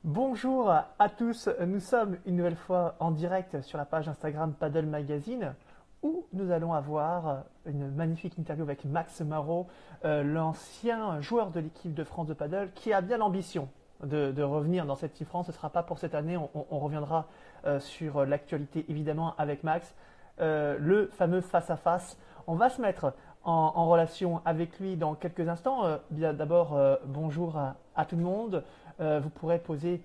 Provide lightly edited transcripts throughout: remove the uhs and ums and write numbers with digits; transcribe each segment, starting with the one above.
Bonjour à tous, nous sommes une nouvelle fois en direct sur la page Instagram Paddle Magazine où nous allons avoir une magnifique interview avec Max Marot, l'ancien joueur de l'équipe de France de paddle qui a bien l'ambition de revenir dans cette Team France. Ce ne sera pas pour cette année, on reviendra sur l'actualité évidemment avec Max. Le fameux face-à-face. On va se mettre en relation avec lui dans quelques instants. Bien d'abord, bonjour à tout le monde. Vous pourrez poser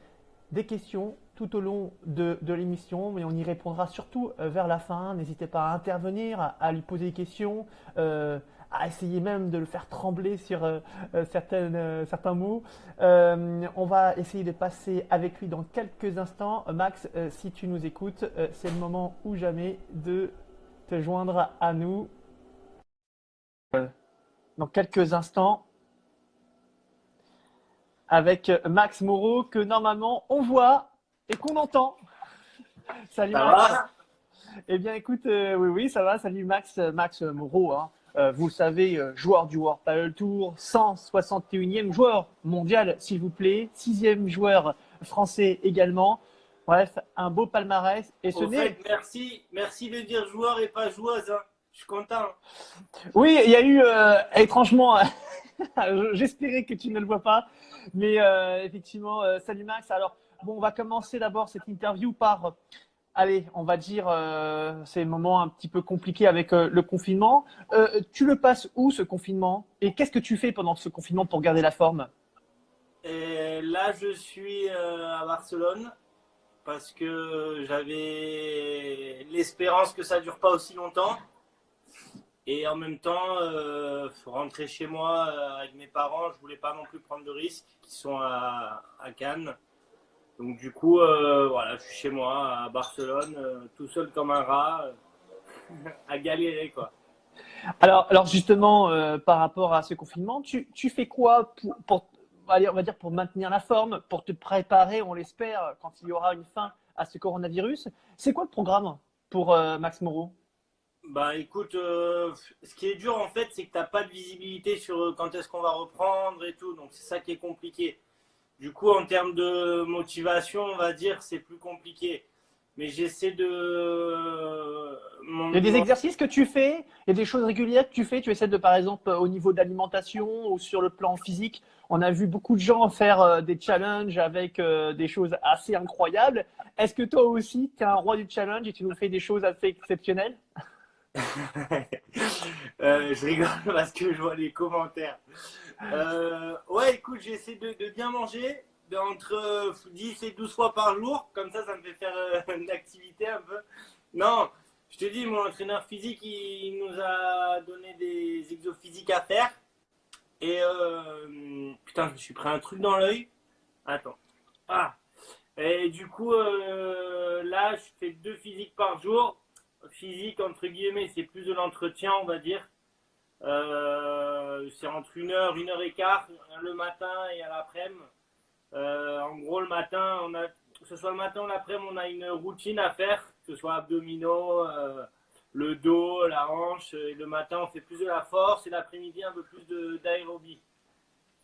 des questions tout au long de l'émission, mais on y répondra surtout vers la fin. N'hésitez pas à intervenir, à lui poser des questions, à essayer même de le faire trembler sur certains mots. On va essayer de passer avec lui dans quelques instants. Max, si tu nous écoutes, c'est le moment ou jamais de te joindre à nous. Dans quelques instants, avec Max Moreau que normalement on voit et qu'on entend. Salut Ça Max. va? Eh bien écoute, oui, ça va. Salut Max Moreau. Hein. Vous le savez, joueur du World Padel Tour, 161e joueur mondial, s'il vous plaît, 6e joueur français également. Bref, un beau palmarès. Et ce Au fait, n'est. merci de dire joueur et pas joueuse, hein. Je suis content. Oui, il y a eu, étrangement, j'espérais que tu ne le vois pas, mais effectivement, salut Max. Alors, bon, on va commencer d'abord cette interview par, allez, on va dire, c'est un moment un petit peu compliqué avec le confinement. Tu le passes où ce confinement? Et qu'est-ce que tu fais pendant ce confinement pour garder la forme? Et là, je suis à Barcelone parce que j'avais l'espérance que ça dure pas aussi longtemps. Et en même temps, rentrer chez moi avec mes parents, je voulais pas non plus prendre de risques, qui sont à Cannes. Donc du coup, voilà, je suis chez moi à Barcelone, tout seul comme un rat, à galérer quoi. Alors justement, par rapport à ce confinement, tu fais quoi allez, on va dire pour maintenir la forme, pour te préparer, on l'espère, quand il y aura une fin à ce coronavirus? C'est quoi le programme pour Max Moreau? Bah écoute, ce qui est dur en fait, c'est que t'as pas de visibilité sur quand est-ce qu'on va reprendre et tout, donc c'est ça qui est compliqué. Du coup, en termes de motivation, on va dire, c'est plus compliqué. Mais j'essaie de Il y a des exercices que tu fais, il y a des choses régulières que tu fais. Tu essaies de, par exemple, au niveau d'alimentation ou sur le plan physique, on a vu beaucoup de gens faire des challenges avec des choses assez incroyables. Est-ce que toi aussi, tu es un roi du challenge et tu nous fais des choses assez exceptionnelles? je rigole parce que je vois les commentaires. Ouais, écoute, j'essaie de bien manger, entre 10 et 12 fois par jour, comme ça me fait faire une activité un peu. Non, je te dis, mon entraîneur physique, il nous a donné des exos physiques à faire. Et putain, je me suis pris un truc dans l'œil. Attends. Ah. Et du coup, là, je fais 2 physiques par jour. Physique, entre guillemets, c'est plus de l'entretien, on va dire. C'est entre 1 heure et quart le matin et à l'après-midi. En gros, le matin, que ce soit le matin ou l'après-midi, on a une routine à faire, que ce soit abdominaux, le dos, la hanche. Et le matin, on fait plus de la force et l'après-midi, un peu plus d'aérobie.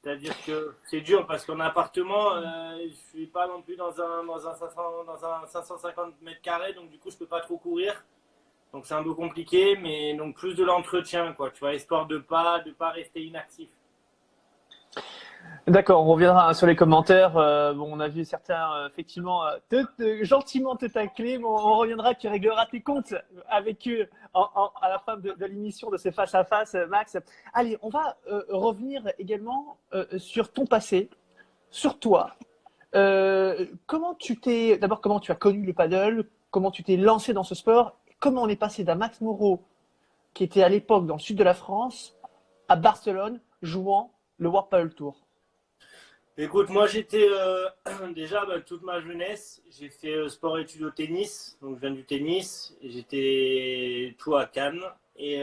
C'est-à-dire que c'est dur parce qu'en appartement, je suis pas non plus dans un 550 mètres carrés, donc du coup, je peux pas trop courir. Donc c'est un peu compliqué, mais donc plus de l'entretien, quoi, tu vois, histoire de pas rester inactif. D'accord, on reviendra hein, sur les commentaires. Bon, on a vu certains, effectivement, gentiment te tacler, mais on reviendra, tu régleras tes comptes avec eux à la fin de l'émission de ces face-à-face, Max. Allez, on va revenir également sur ton passé, sur toi. D'abord, comment tu as connu le paddle? Comment tu t'es lancé dans ce sport? Comment on est passé d'un Max Moreau, qui était à l'époque dans le sud de la France, à Barcelone, jouant le World Paddle Tour? Écoute, moi j'étais déjà toute ma jeunesse, j'ai fait sport-études au tennis, donc je viens du tennis, j'étais tout à Cannes. Et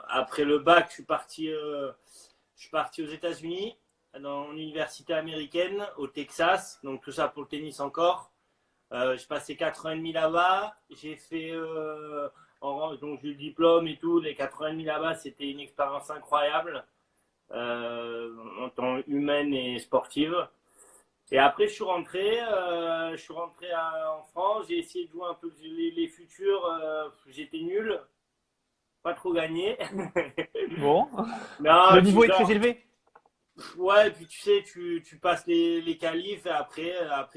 après le bac, je suis parti aux États-Unis, dans une université américaine, au Texas, donc tout ça pour le tennis encore. J'ai passé 4 ans et demi là-bas. J'ai fait, donc j'ai eu le diplôme et tout. Les 4 ans et demi là-bas, c'était une expérience incroyable en tant humaine et sportive. Et après, je suis rentré en France, j'ai essayé de jouer un peu les futurs, j'étais nul, pas trop gagné. Bon, Non, le puis niveau est très genre, élevé. ouais, puis tu sais, tu passes les qualifs et après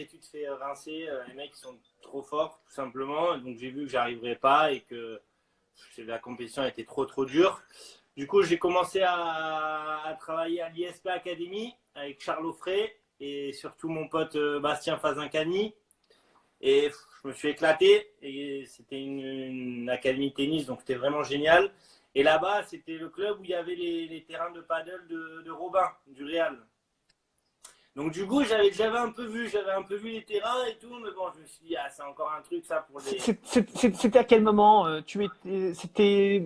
tu te fais rincer. Les mecs ils sont trop forts, tout simplement. Donc j'ai vu que j'arriverais pas et que la compétition était trop dure. Du coup, j'ai commencé à travailler à l'ISP Academy avec Charles Offray et surtout mon pote Bastien Fazincani. Et je me suis éclaté. Et c'était une académie de tennis, donc c'était vraiment génial. Et là-bas, c'était le club où il y avait les terrains de paddle de Robin, du Real. Donc du coup, j'avais un peu vu les terrains et tout, mais bon, je me suis dit, ah, c'est encore un truc ça pour les. C'était à quel moment c'était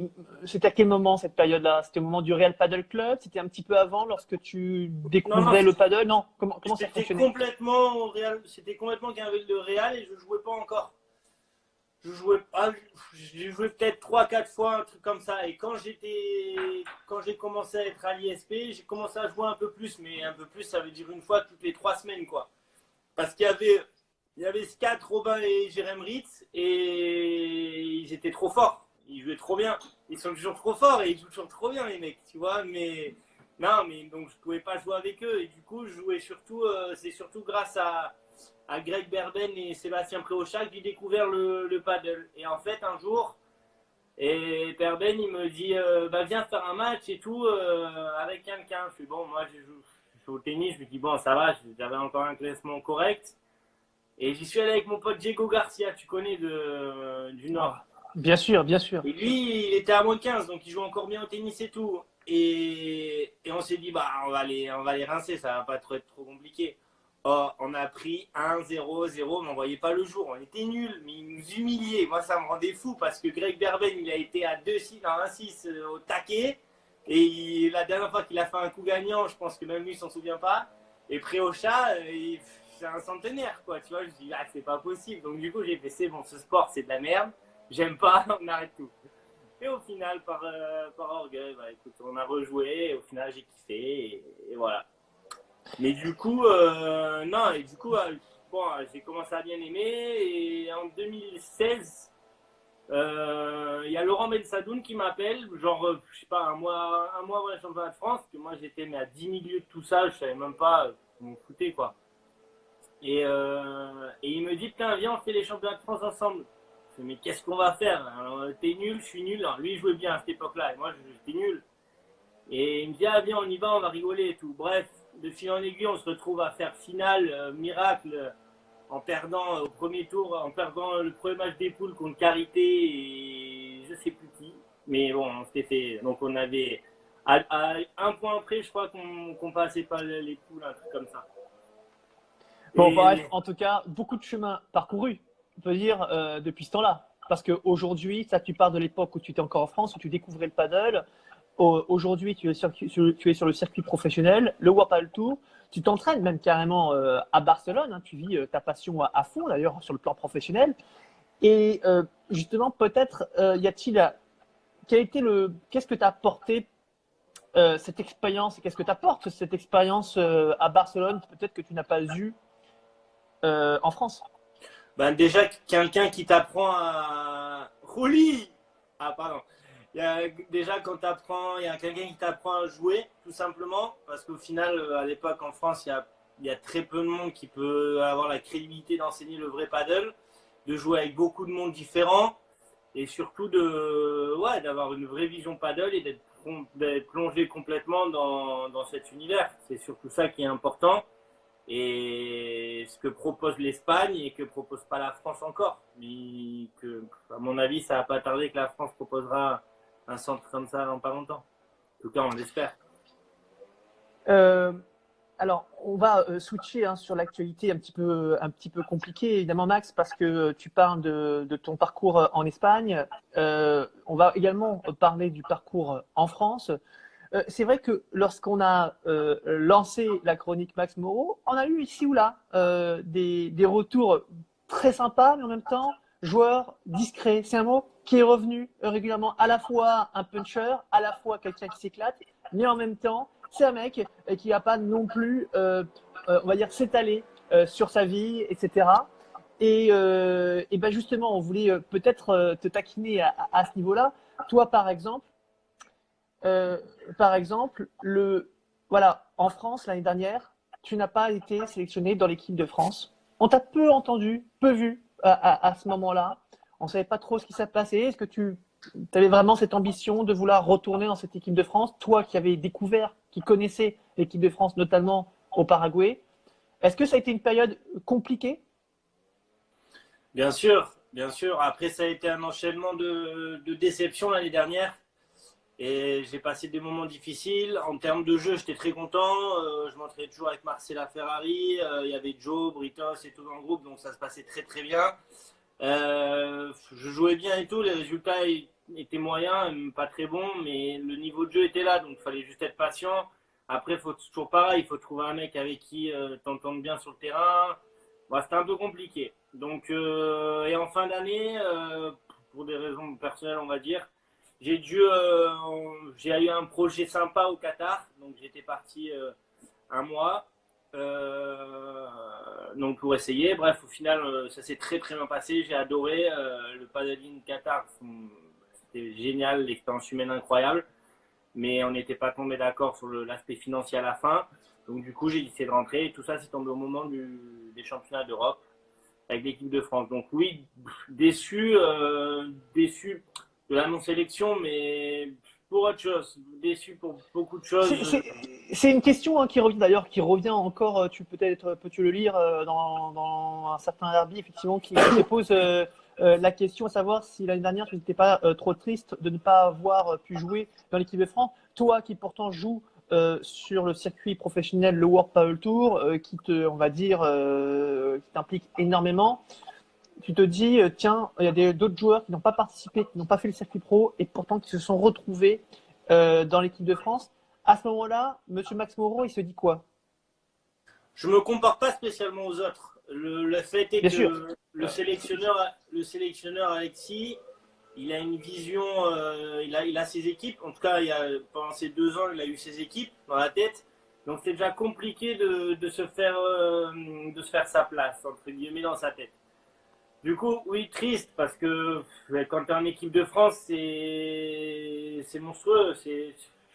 à quel moment cette période-là? C'était au moment du Real Paddle Club? C'était un petit peu avant, lorsque tu Non, non, découvrais le paddle? Non, comment ça c'était fonctionnait? complètement au Real, c'était complètement qu'avec le Real et je jouais pas encore. Je jouais pas, j'ai joué peut-être 3 4 fois, un truc comme ça. Et quand j'ai commencé à être à l'ISP, j'ai commencé à jouer un peu plus, mais un peu plus, ça veut dire une fois toutes les 3 semaines, quoi. Parce qu'il y avait Scat, Robin et Jérém Ritz et ils étaient trop forts. Ils jouaient trop bien. Ils sont toujours trop forts et ils jouent toujours trop bien, les mecs, tu vois. Mais non, mais donc je pouvais pas jouer avec eux. Et du coup, je jouais surtout, c'est surtout grâce à Greg Berben et Sébastien Préauchat que j'ai découvert le paddle. Et en fait, un jour, et Berben, il me dit bah, viens faire un match et tout avec quelqu'un. Je suis bon, moi, je joue au tennis. Je me dis bon, ça va, j'avais encore un classement correct. Et j'y suis allé avec mon pote Diego Garcia, tu connais du Nord. Ah, bien sûr, bien sûr. Et lui, il était à moins de 15, donc il joue encore bien au tennis et tout. Et on s'est dit, bah, on va les rincer, ça va pas être trop compliqué. Oh, on a pris 1-0-0, mais on voyait pas le jour. On était nuls, mais ils nous humiliaient. Moi, ça me rendait fou parce que Greg Berben, il a été à 2-6, dans 1-6 au taquet. Et la dernière fois qu'il a fait un coup gagnant, je pense que même lui, il s'en souvient pas. Et Préauchat, c'est un centenaire, quoi. Tu vois, je me dis, ah, c'est pas possible. Donc, du coup, j'ai fait, c'est bon, ce sport, c'est de la merde. J'aime pas, on arrête tout. Et au final, par orgueil, bah, écoute, on a rejoué. Et au final, j'ai kiffé. Et voilà. Mais du coup, non, et du coup, bon, j'ai commencé à bien aimer. Et en 2016, il y a Laurent Ben Sadoun qui m'appelle, genre, je sais pas, un mois avant le championnat de France, que moi j'étais mais à 10 milieux de tout ça, je savais même pas, je m'en foutais quoi. Et il me dit, putain, viens, on fait les championnats de France ensemble. Je dis, mais qu'est-ce qu'on va faire? Alors, t'es nul, je suis nul. Alors, lui, il jouait bien à cette époque-là, et moi, j'étais nul. Et il me dit, ah, viens, on y va, on va rigoler et tout. Bref, de fil en aiguille, on se retrouve à faire finale, miracle, en perdant au premier tour, en perdant le premier match des poules contre Carité et je sais plus qui. Mais bon, on s'était fait. Donc, on avait. À un point près, je crois qu'on passait pas les poules, un truc comme ça. Bon, bref, Et en tout cas, beaucoup de chemin parcouru, on peut dire, depuis ce temps-là. Parce qu'aujourd'hui, ça, tu pars de l'époque où tu étais encore en France, où tu découvrais le paddle. Aujourd'hui, tu es sur le circuit professionnel, le Wapal Tour. Tu t'entraînes même carrément à Barcelone. Hein, tu vis ta passion à fond, d'ailleurs, sur le plan professionnel. Et justement, peut-être y a-t-il. Qu'est-ce que t'as apporté cette expérience et qu'est-ce que t'apporte cette expérience à Barcelone, peut-être que tu n'as pas eu en France? ben déjà, quelqu'un qui t'apprend à. Rouli. Ah, pardon. Déjà, quand t'apprends, il y a quelqu'un qui t'apprend à jouer, tout simplement. Parce qu'au final, à l'époque, en France, il y a très peu de monde qui peut avoir la crédibilité d'enseigner le vrai paddle, de jouer avec beaucoup de monde différent. Et surtout ouais, d'avoir une vraie vision paddle et d'être plongé complètement dans cet univers. C'est surtout ça qui est important et ce que propose l'Espagne et que propose pas la France encore. Mais que, à mon avis, ça va pas tarder que la France proposera un centre comme ça dans pas longtemps. En tout cas, on l'espère. Euh, alors, on va switcher hein, sur l'actualité un petit peu compliquée, évidemment, Max, parce que tu parles de ton parcours en Espagne. On va également parler du parcours en France. C'est vrai que lorsqu'on a lancé la chronique Max Moreau, on a eu ici ou là des retours très sympas, mais en même temps, joueur discret. C'est un mot qui est revenu régulièrement, à la fois un puncher, à la fois quelqu'un qui s'éclate, mais en même temps, c'est un mec qui n'a pas non plus, on va dire, s'étaler sur sa vie, etc. Et ben justement, on voulait peut-être te taquiner à ce niveau-là. Toi, euh, par exemple, voilà, en France l'année dernière, tu n'as pas été sélectionné dans l'équipe de France. On t'a peu entendu, peu vu à ce moment-là. On savait pas trop ce qui s'est passé. Est-ce que tu avais vraiment cette ambition de vouloir retourner dans cette équipe de France, toi qui avais découvert, qui connaissais l'équipe de France, notamment au Paraguay? Est-ce que ça a été une période compliquée? Bien sûr, bien sûr. Après, ça a été un enchaînement de déceptions l'année dernière. Et j'ai passé des moments difficiles. En termes de jeu, j'étais très content. Je m'entraînais toujours avec Marcela Ferrari. Il y avait Joe, Britos et tout dans le groupe, donc ça se passait très très bien. Je jouais bien et tout. Les résultats étaient moyens, pas très bons, mais le niveau de jeu était là, donc il fallait juste être patient. Après, faut toujours pareil, il faut trouver un mec avec qui t'entendre bien sur le terrain. Bon, c'était un peu compliqué. Donc, et en fin d'année, pour des raisons personnelles, on va dire, j'ai eu un projet sympa au Qatar, donc j'étais parti un mois, donc pour essayer. Bref, au final, ça s'est très très bien passé. J'ai adoré le paddling Qatar, c'était génial, l'expérience humaine incroyable, mais on n'était pas tombé d'accord sur l'aspect financier à la fin. Donc du coup, j'ai décidé de rentrer. Et tout ça, c'est tombé au moment des championnats d'Europe avec l'équipe de France. Donc oui, déçu de la non-sélection, mais pour autre chose, déçu pour beaucoup de choses. C'est une question qui revient d'ailleurs, qui revient encore. Peut-être peux-tu le lire dans un certain Herbie, effectivement, qui se pose la question à savoir si l'année dernière tu n'étais pas trop triste de ne pas avoir pu jouer dans l'équipe de France. Toi qui pourtant joues sur le circuit professionnel, le World Padel Tour, on va dire, qui t'implique énormément. Tu te dis, tiens, il y a d'autres joueurs qui n'ont pas participé, qui n'ont pas fait le circuit pro et pourtant qui se sont retrouvés dans l'équipe de France. À ce moment-là, Monsieur Max Moreau, il se dit quoi? Je me compare pas spécialement aux autres. Le fait est Bien sûr. que le sélectionneur Alexis, il a une vision, il a ses équipes. En tout cas, pendant ces 2 ans, il a eu ses équipes dans la tête. Donc c'est déjà compliqué de se faire sa place entre guillemets dans sa tête. Du coup, oui, triste parce que quand tu es en équipe de France, c'est monstrueux.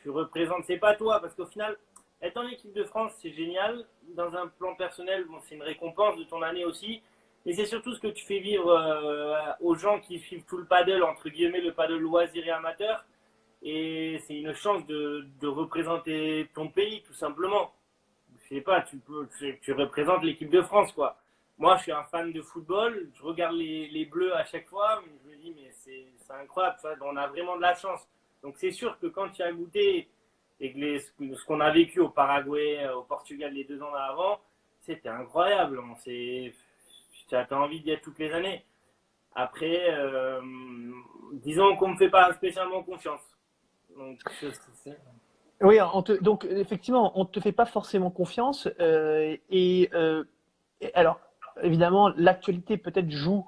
Tu représentes, c'est pas toi parce qu'au final, être en équipe de France, c'est génial. Dans un plan personnel, bon, c'est une récompense de ton année aussi. Mais c'est surtout ce que tu fais vivre aux gens qui suivent tout le paddle, entre guillemets, le paddle loisir et amateur. Et c'est une chance de représenter ton pays, tout simplement. Je sais pas, tu représentes l'équipe de France, quoi. Moi, je suis un fan de football, je regarde les Bleus à chaque fois, mais je me dis, mais c'est incroyable, on a vraiment de la chance. Donc c'est sûr que quand tu as goûté et que ce qu'on a vécu au Paraguay, au Portugal les 2 ans avant, c'était incroyable. Tu as envie d'y être toutes les années. Après, disons qu'on ne me fait pas spécialement confiance. Donc, Oui, donc effectivement, on ne te fait pas forcément confiance. Et alors, évidemment, l'actualité peut-être joue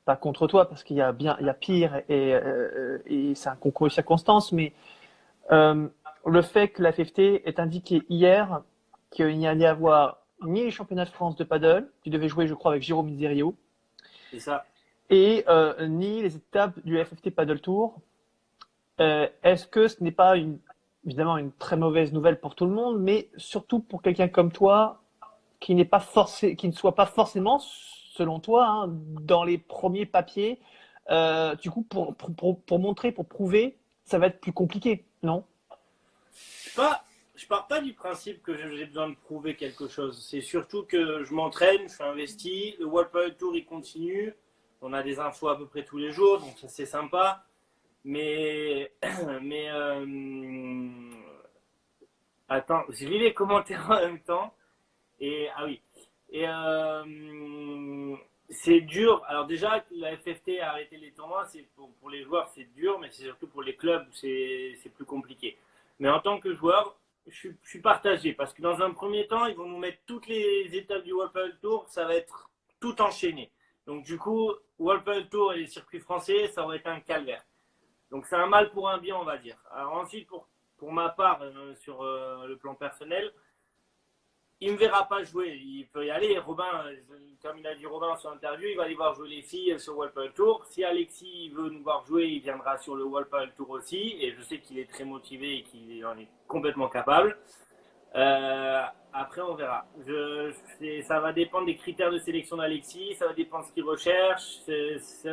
pas contre toi parce il y a pire et c'est un concours de circonstances, mais euh, le fait que la FFT ait indiqué hier qu'il n'y allait avoir ni les championnats de France de paddle, tu devais jouer, je crois, avec Jérôme Miserio, c'est ça. et ni les étapes du FFT Paddle Tour. Est-ce que ce n'est pas évidemment une très mauvaise nouvelle pour tout le monde, mais surtout pour quelqu'un comme toi qui ne soit pas forcément, selon toi, hein, dans les premiers papiers, du coup, pour montrer, pour prouver, ça va être plus compliqué, non? Je pars pas du principe que j'ai besoin de prouver quelque chose. C'est surtout que je m'entraîne, je suis investi. Le World Padel Tour, il continue. On a des infos à peu près tous les jours, donc ça c'est sympa. Mais, mais attends, je lis les commentaires en même temps. Et ah oui. Et c'est dur. Alors déjà, la FFT a arrêté les tournois. C'est pour les joueurs, c'est dur, mais c'est surtout pour les clubs, c'est plus compliqué. Mais en tant que joueur, je suis partagé parce que dans un premier temps, ils vont nous mettre toutes les étapes du World Padel Tour. Ça va être tout enchaîné. Donc du coup, World Padel Tour et les circuits français, ça va être un calvaire. Donc c'est un mal pour un bien, on va dire. Alors ensuite, pour ma part, sur le plan personnel, il me verra pas jouer. Il peut y aller. Robin, comme il a dit Robin dans son interview, il va aller voir jouer les filles sur World Padel Tour. Si Alexis veut nous voir jouer, il viendra sur le World Padel Tour aussi. Et je sais qu'il est très motivé et qu'il en est complètement capable. Après, on verra. Ça va dépendre des critères de sélection d'Alexis. Ça va dépendre de ce qu'il recherche.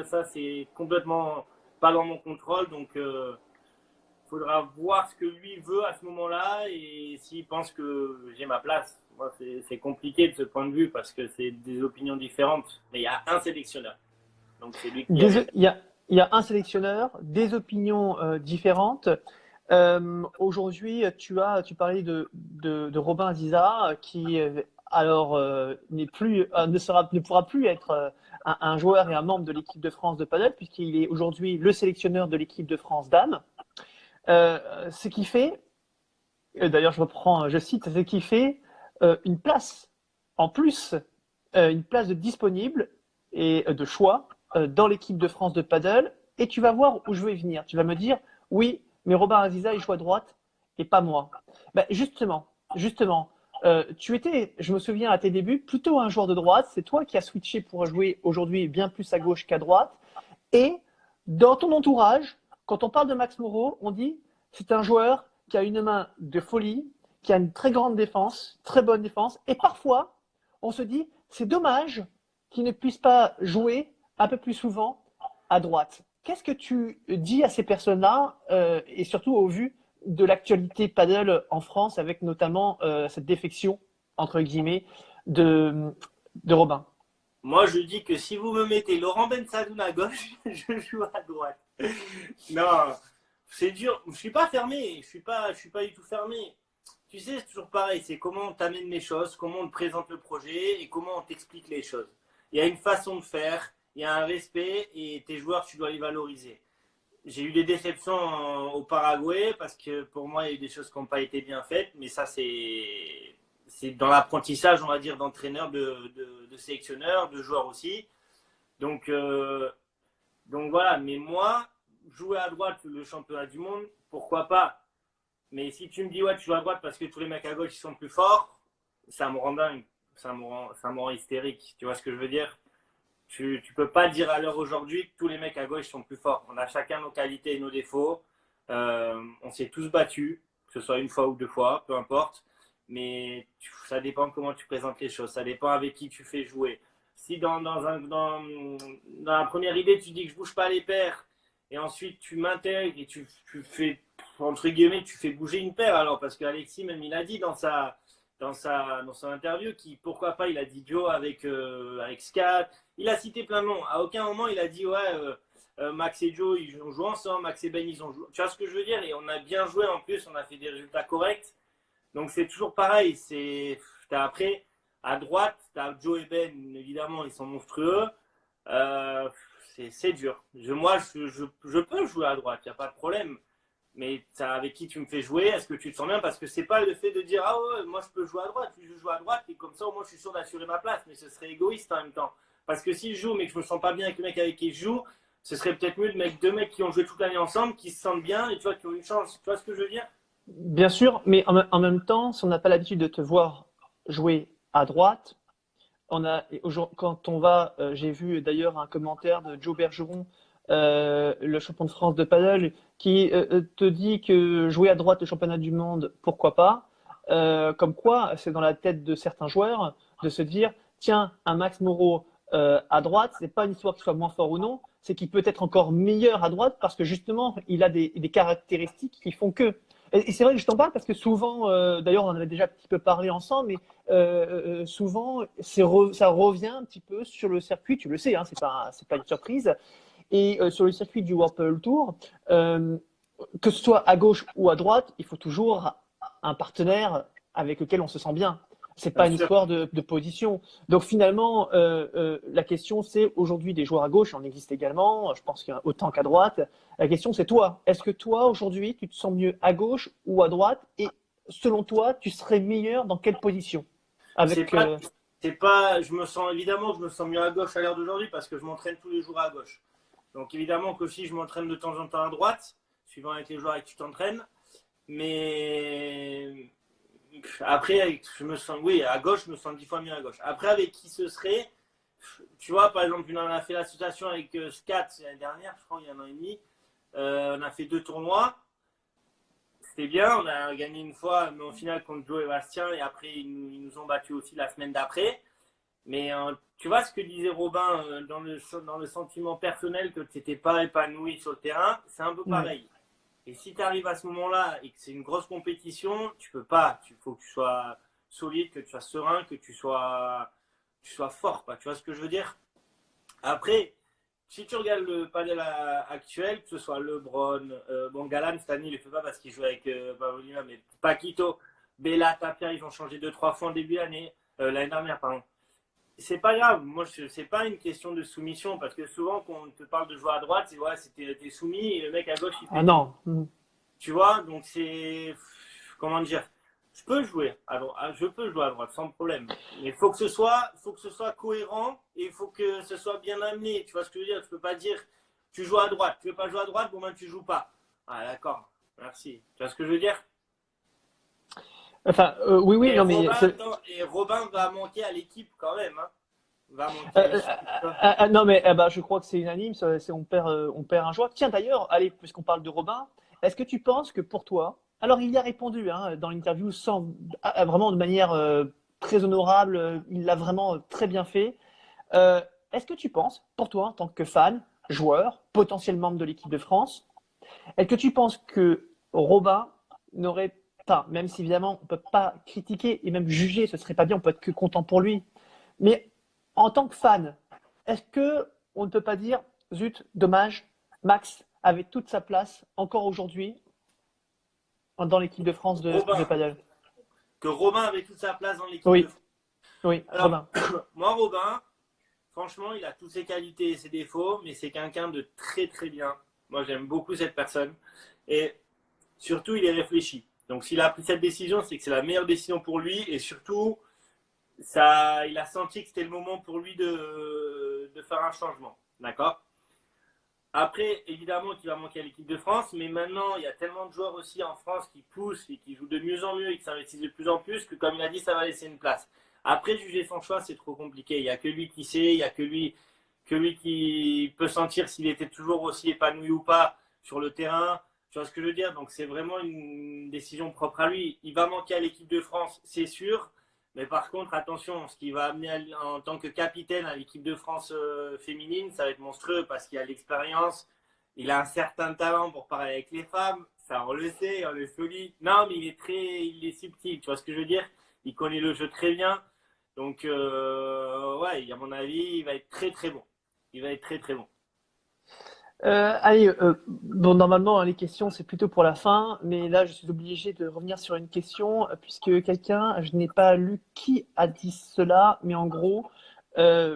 Ça, c'est complètement pas dans mon contrôle. Donc, faudra voir ce que lui veut à ce moment-là et s'il pense que j'ai ma place. Moi, c'est compliqué de ce point de vue parce que c'est des opinions différentes. Mais il y a un sélectionneur. Donc, c'est lui qui Il y a un sélectionneur, des opinions différentes. Aujourd'hui, tu parlais de Robin Aziza qui ne pourra plus être un joueur et un membre de l'équipe de France de paddle puisqu'il est aujourd'hui le sélectionneur de l'équipe de France dames. Ce qui fait, d'ailleurs je cite, ce qui fait une place en plus, une place de disponible et de choix dans l'équipe de France de paddle. Et tu vas voir où je vais venir. Tu vas me dire, oui, mais Robin Aziza, il joue à droite et pas moi. Ben justement, tu étais, je me souviens à tes débuts, plutôt un joueur de droite. C'est toi qui as switché pour jouer aujourd'hui bien plus à gauche qu'à droite. Et dans ton entourage, quand on parle de Max Moreau, on dit c'est un joueur qui a une main de folie, qui a une très grande défense, très bonne défense. Et parfois, on se dit c'est dommage qu'il ne puisse pas jouer un peu plus souvent à droite. Qu'est-ce que tu dis à ces personnes-là et surtout au vu de l'actualité paddle en France avec notamment cette défection, entre guillemets, de Robin? Moi, je dis que si vous me mettez Laurent Ben Sadoun à gauche, je joue à droite. Non, c'est dur. Je suis pas fermé. Je suis pas du tout fermé. Tu sais, c'est toujours pareil. C'est comment on t'amène les choses, comment on te présente le projet et comment on t'explique les choses. Il y a une façon de faire, il y a un respect et tes joueurs, tu dois les valoriser. J'ai eu des déceptions au Paraguay parce que pour moi, il y a eu des choses qui n'ont pas été bien faites, mais ça, c'est dans l'apprentissage, on va dire, d'entraîneur, de sélectionneur, de joueur aussi. Donc, donc voilà, mais moi, jouer à droite le championnat du monde, pourquoi pas? Mais si tu me dis, ouais, tu joues à droite parce que tous les mecs à gauche ils sont plus forts, ça me rend dingue, ça me rend hystérique. Tu vois ce que je veux dire? Tu peux pas dire à l'heure aujourd'hui que tous les mecs à gauche sont plus forts. On a chacun nos qualités et nos défauts. On s'est tous battus, que ce soit une fois ou deux fois, peu importe. Mais ça dépend de comment tu présentes les choses. Ça dépend avec qui tu fais jouer. Si dans la première idée, tu dis que je bouge pas les paires, et ensuite tu m'intègres et tu fais, entre guillemets, tu fais bouger une paire, alors, parce qu'Alexis, même, il a dit dans son interview, pourquoi pas, il a dit Joe avec Scat. Il a cité plein de noms. À aucun moment, il a dit, ouais, Max et Joe, ils ont joué ensemble, Max et Ben, ils ont joué. Tu vois ce que je veux dire? Et on a bien joué en plus, on a fait des résultats corrects. Donc c'est toujours pareil. Après, à droite, tu as Joe et Ben, évidemment, ils sont monstrueux. C'est dur. Moi, je peux jouer à droite, il n'y a pas de problème. Mais avec qui tu me fais jouer, est-ce que tu te sens bien? Parce que c'est pas le fait de dire, ah ouais, moi je peux jouer à droite, je joue à droite, et comme ça au moins je suis sûr d'assurer ma place. Mais ce serait égoïste en même temps. Parce que si je joue, mais que je me sens pas bien avec le mec avec qui je joue, ce serait peut-être mieux de mettre deux mecs qui ont joué toute l'année ensemble, qui se sentent bien et tu vois, qui ont une chance. Tu vois ce que je veux dire? Bien sûr, mais en même temps, si on n'a pas l'habitude de te voir jouer à droite, quand on va, j'ai vu d'ailleurs un commentaire de Joe Bergeron, le champion de France de paddle, qui te dit que jouer à droite le championnat du monde, pourquoi pas? Comme quoi, c'est dans la tête de certains joueurs de se dire, tiens, un Max Moreau à droite, c'est pas une histoire qu'il soit moins fort ou non, c'est qu'il peut être encore meilleur à droite parce que justement, il a des caractéristiques qui font que. Et c'est vrai que je t'en parle parce que souvent, d'ailleurs, on en avait déjà un petit peu parlé ensemble, mais souvent, ça revient un petit peu sur le circuit. Tu le sais, hein, c'est pas une surprise. Et sur le circuit du World Padel Tour, que ce soit à gauche ou à droite, il faut toujours un partenaire avec lequel on se sent bien. C'est pas une histoire de position. Donc finalement, la question c'est aujourd'hui des joueurs à gauche, il en existe également. Je pense qu'il y en a autant qu'à droite. La question c'est toi. Est-ce que toi aujourd'hui tu te sens mieux à gauche ou à droite? Et selon toi, tu serais meilleur dans quelle position? Avec je me sens évidemment, je me sens mieux à gauche à l'heure d'aujourd'hui parce que je m'entraîne tous les jours à gauche. Donc évidemment que si je m'entraîne de temps en temps à droite, suivant avec les joueurs avec qui tu t'entraînes, mais Après, je me sens, oui, à gauche, je me sens 10 fois mieux à gauche. Après, avec qui ce serait? Tu vois, par exemple, on a fait l'association avec Scat l'année dernière, je crois, il y a un an et demi. On a fait 2 tournois. C'était bien, on a gagné une fois, mais au final contre Joe et Bastien, et après ils nous ont battu aussi la semaine d'après. Mais tu vois ce que disait Robin dans le sentiment personnel que tu n'étais pas épanoui sur le terrain, c'est un peu Ouais. pareil. Et si tu arrives à ce moment-là et que c'est une grosse compétition, tu peux pas. Il faut que tu sois solide, que tu sois serein, que tu sois fort. Quoi. Tu vois ce que je veux dire? Après, si tu regardes le panel actuel, que ce soit LeBron, bon, Galan, cette année, il ne le fait pas parce qu'il joue avec Pavlina, mais Paquito, Bella, Tapia, ils ont changé 2-3 fois en début d'année, l'année dernière, pardon. C'est pas grave, moi, c'est pas une question de soumission, parce que souvent, quand on te parle de jouer à droite, c'est ouais, t'es soumis et le mec à gauche, il Ah fait tout. non. Tu vois, donc c'est. Comment dire? Je peux jouer à droite, je peux jouer à droite sans problème. Mais faut que ce soit cohérent et il faut que ce soit bien amené. Tu vois ce que je veux dire? Tu peux pas dire tu joues à droite, tu veux pas jouer à droite, bon ben tu joues pas. Ah d'accord, merci. Tu vois ce que je veux dire? Enfin, oui, oui, Et non, mais Robin, attends, et Robin va manquer à l'équipe quand même. Hein. Va manquer à Euh, l'équipe. non, mais bah, je crois que c'est unanime, on perd un joueur. Tiens, d'ailleurs, allez, puisqu'on parle de Robin, est-ce que tu penses que pour toi, alors il y a répondu hein, dans l'interview sans, vraiment de manière très honorable, il l'a vraiment très bien fait. Euh, Est-ce que tu penses, pour toi, en tant que fan, joueur, potentiel membre de l'équipe de France, est-ce que tu penses que Robin n'aurait pas, même si évidemment on ne peut pas critiquer et même juger, ce serait pas bien, on peut être que content pour lui, mais en tant que fan, est-ce que on ne peut pas dire, zut, dommage, Max avait toute sa place encore aujourd'hui dans l'équipe de France de Robin, paddle? que Robin avait toute sa place dans l'équipe de Oui, France. oui, Alors, Robin. moi, Robin, franchement, il a toutes ses qualités et ses défauts, mais c'est quelqu'un de très très bien. Moi, j'aime beaucoup cette personne. Et surtout, il est réfléchi. Donc, s'il a pris cette décision, c'est que c'est la meilleure décision pour lui. Et surtout, ça, il a senti que c'était le moment pour lui de faire un changement. D'accord? Après, évidemment qu'il va manquer à l'équipe de France, mais maintenant, il y a tellement de joueurs aussi en France qui poussent et qui jouent de mieux en mieux et qui s'investissent de plus en plus que, comme il a dit, ça va laisser une place. Après, juger son choix, c'est trop compliqué. Il n'y a que lui qui sait, il n'y a que lui qui peut sentir s'il était toujours aussi épanoui ou pas sur le terrain. Tu vois ce que je veux dire? Donc, c'est vraiment une décision propre à lui. Il va manquer à l'équipe de France, c'est sûr. Mais par contre, attention, ce qu'il va amener en tant que capitaine à l'équipe de France féminine, ça va être monstrueux parce qu'il a l'expérience, il a un certain talent pour parler avec les femmes, ça on le sait, on le solide. Non, mais il est subtil, tu vois ce que je veux dire? Il connaît le jeu très bien, donc ouais, à mon avis, il va être très très bon. Il va être très très bon. Allez, bon, normalement, hein, les questions, c'est plutôt pour la fin, mais là, je suis obligé de revenir sur une question, puisque quelqu'un, je n'ai pas lu qui a dit cela, mais en gros,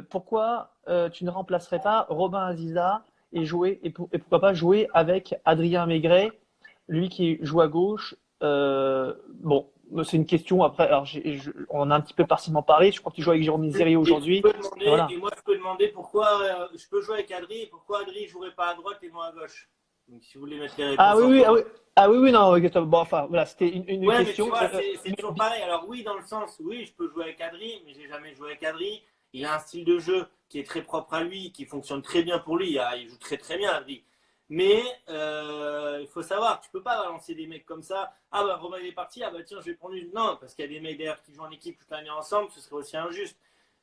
pourquoi tu ne remplacerais pas Robin Aziza et pourquoi pas jouer avec Adrien Maigret, lui qui joue à gauche? Bon, c'est une question, après, alors on en a un petit peu partiellement parlé, je crois que tu joues avec Jérôme Misery Et tu aujourd'hui, peux et demander, voilà. et moi je peux demander pourquoi je peux jouer avec Adri et pourquoi Adri ne jouerait pas à droite et moi à gauche. Donc si vous voulez mettre les Ah réponses oui, en oui, ah oui. commun. Ah oui, oui, non, ok, bon, enfin, voilà, c'était une Ouais, mais tu question. vois, c'est toujours pareil. Alors oui, dans le sens, oui, je peux jouer avec Adri, mais j'ai jamais joué avec Adri. Il a un style de jeu qui est très propre à lui, qui fonctionne très bien pour lui. Il joue très très bien, Adri. Mais il faut savoir, tu peux pas balancer des mecs comme ça. Ah bah Romain il est parti, ah bah tiens, je vais prendre une. Non, parce qu'il y a des mecs derrière qui jouent en équipe toute l'année ensemble, ce serait aussi injuste.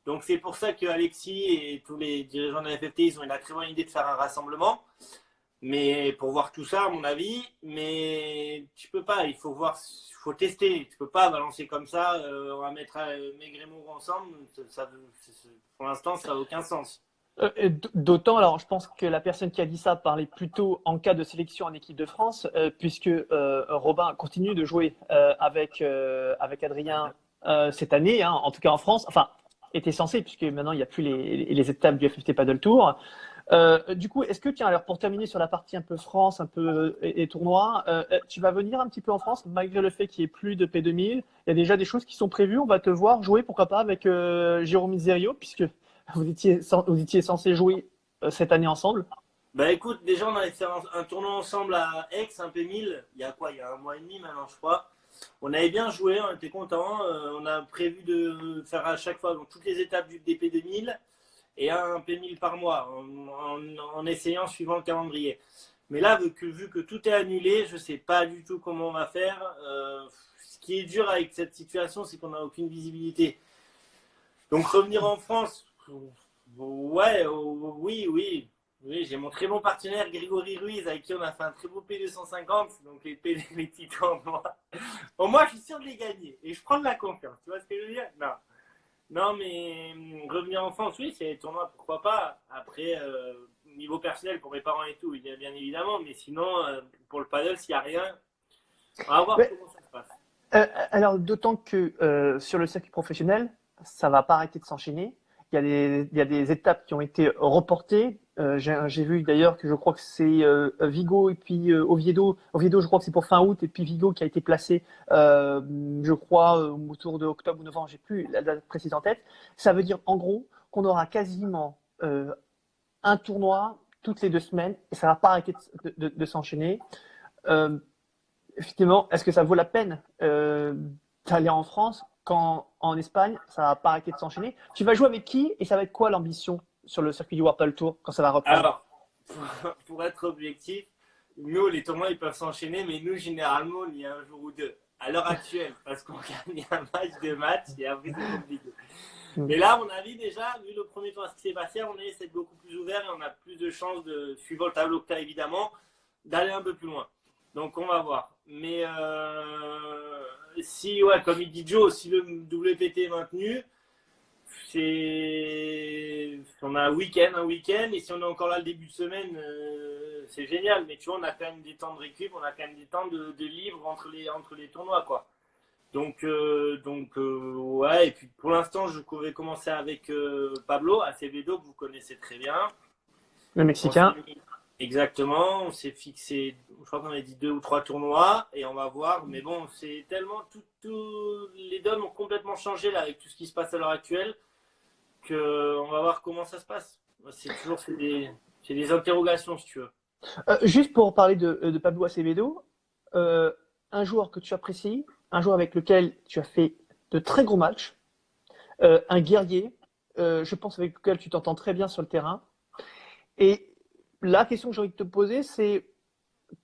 Donc c'est pour ça que Alexis et tous les dirigeants de la FFT, ils ont eu la très bonne idée de faire un rassemblement. Mais pour voir tout ça, à mon avis, mais tu peux pas, il faut voir, il faut tester. Tu peux pas balancer comme ça, on va mettre Maigret et Moreau ensemble, pour l'instant, ça n'a aucun sens. D'autant, alors je pense que la personne qui a dit ça parlait plutôt en cas de sélection en équipe de France, puisque Robin continue de jouer avec Adrien cette année, hein, en tout cas en France, enfin, était censé, puisque maintenant il n'y a plus les étapes du FFT Paddle Tour. Du coup, est-ce que, tiens, alors pour terminer sur la partie un peu France, un peu et tournoi, tu vas venir un petit peu en France, malgré le fait qu'il n'y ait plus de P2000, il y a déjà des choses qui sont prévues, on va te voir jouer, pourquoi pas, avec Jérôme Miserio, puisque vous étiez censé jouer cette année ensemble. Bah écoute, déjà on avait fait un tournoi ensemble à Aix, un P1000, il y a quoi, il y a un mois et demi maintenant, je crois. On avait bien joué, on était contents. On a prévu de faire à chaque fois donc, toutes les étapes du DP 2000 et un P1000 par mois en essayant suivant le calendrier. Mais là, vu que tout est annulé, je ne sais pas du tout comment on va faire. Ce qui est dur avec cette situation, c'est qu'on n'a aucune visibilité. Donc revenir en France, ouais, oui. Oui, j'ai mon très bon partenaire Grégory Ruiz avec qui on a fait un très beau P250, donc les petits tournois. Bon, moi, je suis sûr de les gagner et je prends de la confiance. Tu vois ce que je veux dire? Non, mais revenir en France, oui, c'est les tournois, pourquoi pas. Après, niveau personnel pour mes parents et tout, bien évidemment, mais sinon, pour le paddle, s'il n'y a rien, on va voir comment ça se passe. Alors, d'autant que sur le circuit professionnel, ça va pas arrêter de s'enchaîner. Il y a des étapes qui ont été reportées. J'ai vu d'ailleurs que je crois que c'est Vigo et puis Oviedo. Oviedo, je crois que c'est pour fin août, et puis Vigo qui a été placé, je crois, autour de octobre ou novembre, j'ai plus la date précise en tête. Ça veut dire en gros qu'on aura quasiment un tournoi toutes les 2 semaines et ça va pas arrêter de s'enchaîner. Effectivement, est-ce que ça vaut la peine d'aller en France quand en Espagne, ça va pas arrêter de s'enchaîner? Tu vas jouer avec qui et ça va être quoi l'ambition sur le circuit du World Tour quand ça va reprendre? Alors, pour être objectif, nous, les tournois, ils peuvent s'enchaîner, mais nous, généralement, on y a un jour ou deux. À l'heure actuelle, parce qu'on gagne un match, 2 matchs, et après, c'est compliqué. Mais là, à mon avis, déjà, vu le premier tour, ce qui s'est passé, on est c'est beaucoup plus ouvert et on a plus de chances, suivant le tableau que tu as évidemment, d'aller un peu plus loin. Donc, on va voir. Mais si, ouais, comme il dit Joe, si le WPT est maintenu, on a un week-end, et si on est encore là le début de semaine, c'est génial. Mais tu vois, on a quand même des temps de récup, on a quand même des temps de libre entre les tournois, quoi. Donc, ouais, et puis pour l'instant, je vais commencer avec Pablo Acevedo, que vous connaissez très bien. Le Mexicain. Exactement, on s'est fixé, je crois qu'on a dit 2 ou 3 tournois, et on va voir. Mais bon, c'est tellement, les donnes ont complètement changé là, avec tout ce qui se passe à l'heure actuelle, qu'on va voir comment ça se passe. C'est des interrogations, si tu veux. Juste pour parler de Pablo Acevedo, un joueur que tu apprécies, un joueur avec lequel tu as fait de très gros matchs, un guerrier, je pense avec lequel tu t'entends très bien sur le terrain. Et la question que j'ai envie de te poser, c'est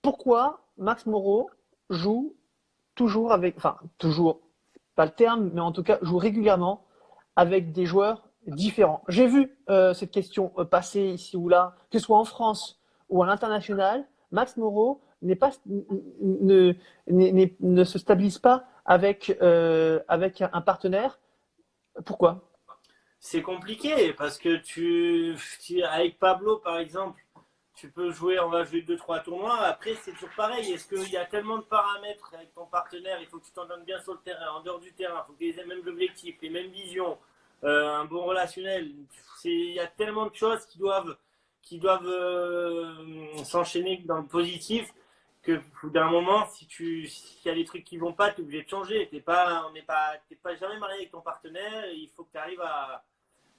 pourquoi Max Moreau joue toujours avec, enfin toujours, pas le terme, mais en tout cas joue régulièrement avec des joueurs différents. J'ai vu cette question passer ici ou là, que ce soit en France ou à l'international. Max Moreau ne se stabilise pas avec un partenaire. Pourquoi? C'est compliqué parce que avec Pablo par exemple, tu peux jouer, on va jouer 2-3 tournois. Après, c'est toujours pareil. Est-ce qu'il y a tellement de paramètres avec ton partenaire? Il faut que tu t'entendes bien sur le terrain, en dehors du terrain. Il faut qu'il ait les mêmes objectifs, les mêmes visions, un bon relationnel. Il y a tellement de choses qui doivent s'enchaîner dans le positif que d'un moment, s'il y a des trucs qui vont pas, tu es obligé de changer. T'es pas jamais marié avec ton partenaire. Il faut que tu arrives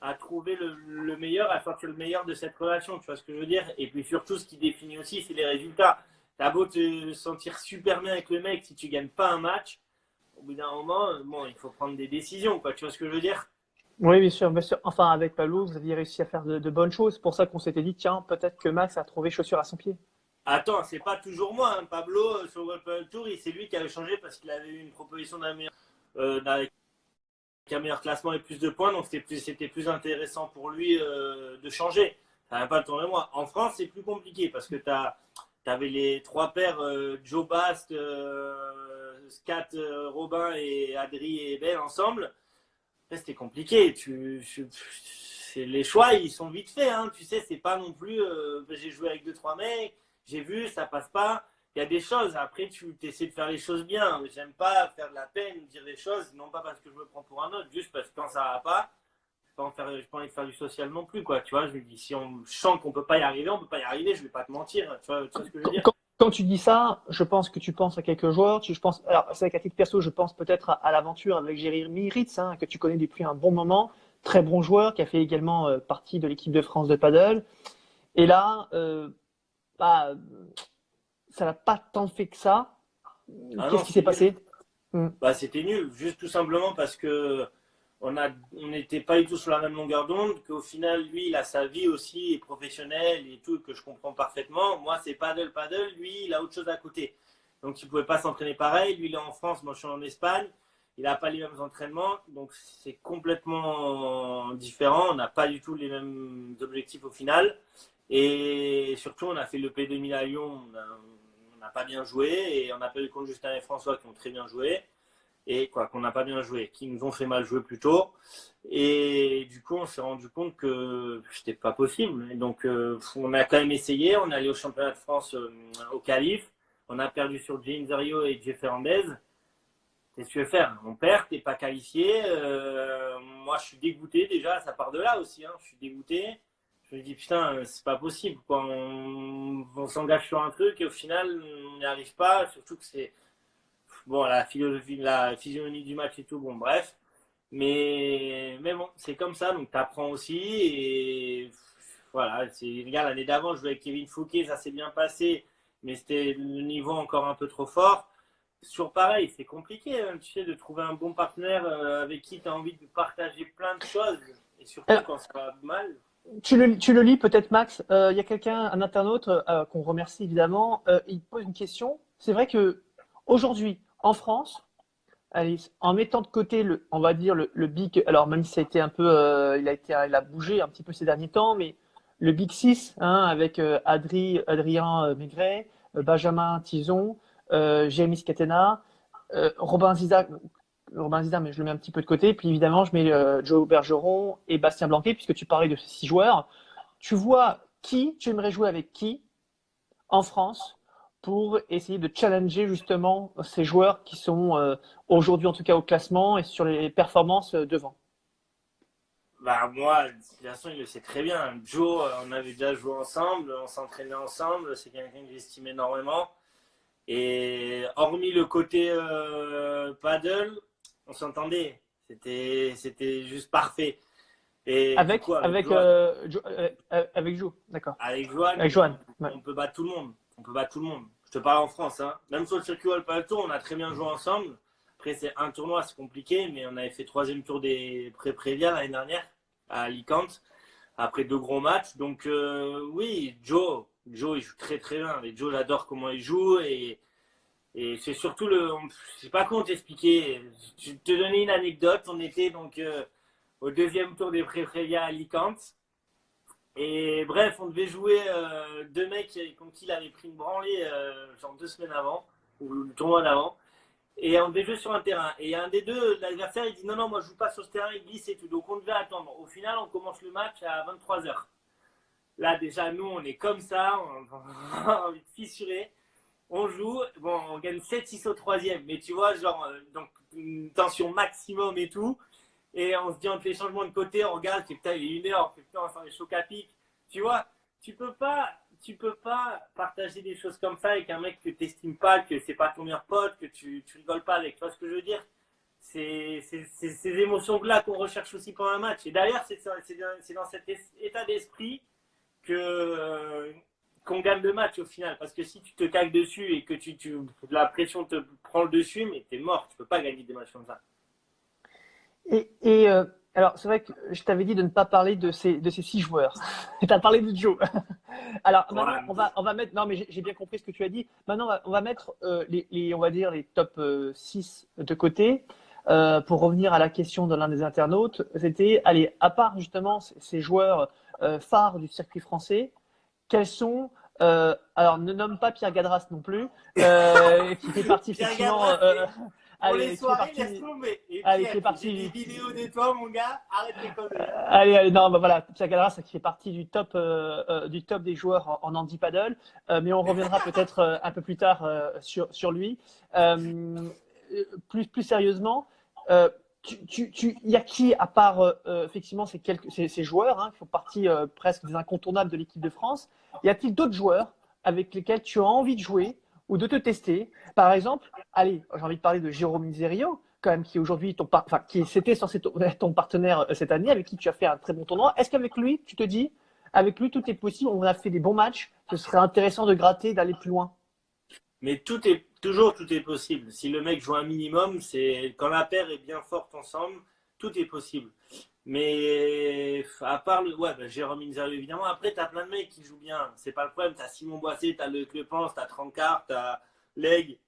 à trouver le meilleur, à sortir le meilleur de cette relation, tu vois ce que je veux dire? Et puis surtout, ce qui définit aussi, c'est les résultats. T'as beau te sentir super bien avec le mec, si tu gagnes pas un match, au bout d'un moment, bon, il faut prendre des décisions, quoi. Tu vois ce que je veux dire? Oui, bien sûr, bien sûr. Enfin, avec Pablo, vous aviez réussi à faire de bonnes choses. C'est pour ça qu'on s'était dit, tiens, peut-être que Max a trouvé chaussure à son pied. Attends, c'est pas toujours moi, hein. Pablo, sur le World Padel Tour, c'est lui qui avait changé parce qu'il avait eu une proposition avec un meilleur classement et plus de points, donc c'était plus intéressant pour lui de changer. Ça n'a pas tourné moi. En France, c'est plus compliqué parce que tu avais les 3 paires Joe Bast, Scat, Robin et Adri et Ben ensemble. Après, c'était compliqué. Les choix, ils sont vite faits. Hein. Tu sais, c'est pas non plus. J'ai joué avec 2-3 mecs, j'ai vu, ça passe pas. Il y a des choses. Après, tu essaies de faire les choses bien. J'aime pas faire de la peine, dire des choses, non pas parce que je me prends pour un autre, juste parce que quand ça va pas, j'ai pas envie de faire du social non plus, quoi. Tu vois, je me dis, si on sent qu'on peut pas y arriver, on peut pas y arriver. Je vais pas te mentir. Tu vois ce que je veux dire? Quand tu dis ça, je pense que tu penses à quelques joueurs. Alors, c'est vrai qu'à titre perso, je pense peut-être à l'aventure avec Jérémy Ritz, hein, que tu connais depuis un bon moment. Très bon joueur, qui a fait également partie de l'équipe de France de paddle. Et là, bah, ça n'a pas tant fait que ça. Qu'est-ce qui s'est passé? Mm. Bah, c'était nul, juste tout simplement parce que on n'était pas du tout sur la même longueur d'onde, qu'au final, lui, il a sa vie aussi et professionnelle et tout, que je comprends parfaitement. Moi, c'est paddle, paddle, lui, il a autre chose à côté. Donc, il ne pouvait pas s'entraîner pareil. Lui, il est en France, moi, je suis en Espagne. Il n'a pas les mêmes entraînements, donc c'est complètement différent. On n'a pas du tout les mêmes objectifs au final. Et surtout, on a fait le P2000 à Lyon, on n'a pas bien joué, et on a perdu contre Justin et François qui ont très bien joué et quoi qu'on n'a pas bien joué, qui nous ont fait mal jouer plus tôt. Et du coup, on s'est rendu compte que c'était pas possible. Et donc, on a quand même essayé. On est allé au championnat de France au qualif. On a perdu sur James Rio et Jeff Fernandez. Qu'est-ce que tu veux faire? On perd, t'es pas qualifié. Moi, je suis dégoûté déjà. Ça part de là aussi. Hein. Je suis dégoûté. Je me dis putain, c'est pas possible. Quoi. On s'engage sur un truc et au final, on n'y arrive pas. Surtout que c'est bon, la philosophie, la physionomie du match et tout, bon, bref. Mais bon, c'est comme ça, donc tu apprends aussi. Et voilà, regarde, l'année d'avant, je jouais avec Kevin Fouquet, ça s'est bien passé, mais c'était le niveau encore un peu trop fort. Sur pareil, c'est compliqué, hein, tu sais, de trouver un bon partenaire avec qui tu as envie de partager plein de choses. Et surtout quand ça va mal. Tu le lis peut-être, Max. Il y a quelqu'un, un internaute, qu'on remercie évidemment. Il pose une question. C'est vrai que aujourd'hui, en France, allez, en mettant de côté on va dire le big, alors même si ça a été un peu, il a bougé un petit peu ces derniers temps, mais le big 6, hein, avec Adrien Maigret, Benjamin Tison, Jérémy Scatena, Robin Zizak, mais je le mets un petit peu de côté. Puis évidemment, je mets Joe Bergeron et Bastien Blanquet, puisque tu parlais de ces 6 joueurs. Tu vois tu aimerais jouer avec qui en France pour essayer de challenger justement ces joueurs qui sont aujourd'hui en tout cas au classement et sur les performances devant? Bah moi, de toute façon, il le sait très bien. Joe, on avait déjà joué ensemble, on s'entraînait ensemble, c'est quelqu'un que j'estime énormément. Et hormis le côté paddle, on s'entendait. C'était juste parfait. Et du coup, Avec Joe, d'accord. avec Johan, Avec Johan, ouais. on peut battre tout le monde. On peut battre tout le monde. Je te parle en France. Hein. Même sur le circuit World Padel Tour, on a très bien joué ensemble. Après, c'est un tournoi, c'est compliqué, mais on avait fait 3e tour des pré-prévia l'année dernière à Alicante, après 2 gros matchs. Donc oui, Joe, il joue très très bien. Et Joe, j'adore comment il joue et c'est surtout je sais pas comment t'expliquer. Je vais te donner une anecdote. On était donc au 2e tour des pré-prévia à Alicante. Et bref, on devait jouer 2 mecs contre qui il avait pris une branlée genre 2 semaines avant, ou le tournoi d'avant. Et on devait jouer sur un terrain. Et un des deux, l'adversaire, il dit non, moi je joue pas sur ce terrain, il glisse et tout. Donc on devait attendre. Au final, on commence le match à 23h. Là, déjà, nous, on est comme ça, on a envie de fissurer. On joue, bon, on gagne 7-6 au 3e. Mais tu vois, genre, donc une tension maximum et tout. Et on se dit entre les changements de côté, on regarde, putain, il est 1h, putain, on va faire les chocs à pic. Tu vois, tu peux pas partager des choses comme ça avec un mec que tu n'estimes pas, que c'est pas ton meilleur pote, que tu rigoles pas avec. Tu vois ce que je veux dire? C'est ces émotions-là qu'on recherche aussi pendant un match. Et d'ailleurs, c'est dans cet état d'esprit qu'on gagne le match au final. Parce que si tu te caques dessus et que la pression te prend le dessus, mais t'es mort. Tu peux pas gagner des matchs comme ça. Alors, c'est vrai que je t'avais dit de ne pas parler de ces 6 joueurs. Tu as parlé de Joe. Alors, maintenant, on va mettre. Non, mais j'ai bien compris ce que tu as dit. Maintenant, on va mettre on va dire les top 6 de côté. Pour revenir à la question de l'un des internautes, c'était, allez, à part justement ces joueurs phares du circuit français, quels sont. Alors, ne nomme pas Pierre Gadras non plus, qui fait partie effectivement. Allez, les soirées, laisse tomber. Et Pierre, qui est parti. J'ai des vidéos de toi, mon gars. Arrête les conneries. Allez, non, bah voilà, Pierre Gadras qui fait partie du top des joueurs en handi paddle, mais on reviendra peut-être un peu plus tard sur lui. Plus sérieusement, il y a qui à part effectivement ces joueurs qui font partie presque des incontournables de l'équipe de France. Y a-t-il d'autres joueurs avec lesquels tu as envie de jouer ou de te tester? Par exemple, allez, j'ai envie de parler de Jérôme Miserio, quand même, qui est aujourd'hui c'était censé ton partenaire cette année, avec qui tu as fait un très bon tournoi. Est-ce qu'avec lui, tu te dis, avec lui, tout est possible, on a fait des bons matchs, ce serait intéressant de gratter, d'aller plus loin? Mais tout toujours tout est possible. Si le mec joue un minimum, c'est quand la paire est bien forte ensemble, tout est possible. Mais à part ouais, bah, Jérôme Inzaghi évidemment. Après, t'as plein de mecs qui jouent bien. C'est pas le problème. T'as Simon Boissé, t'as Le Clepence, t'as Trancard, t'as Leg.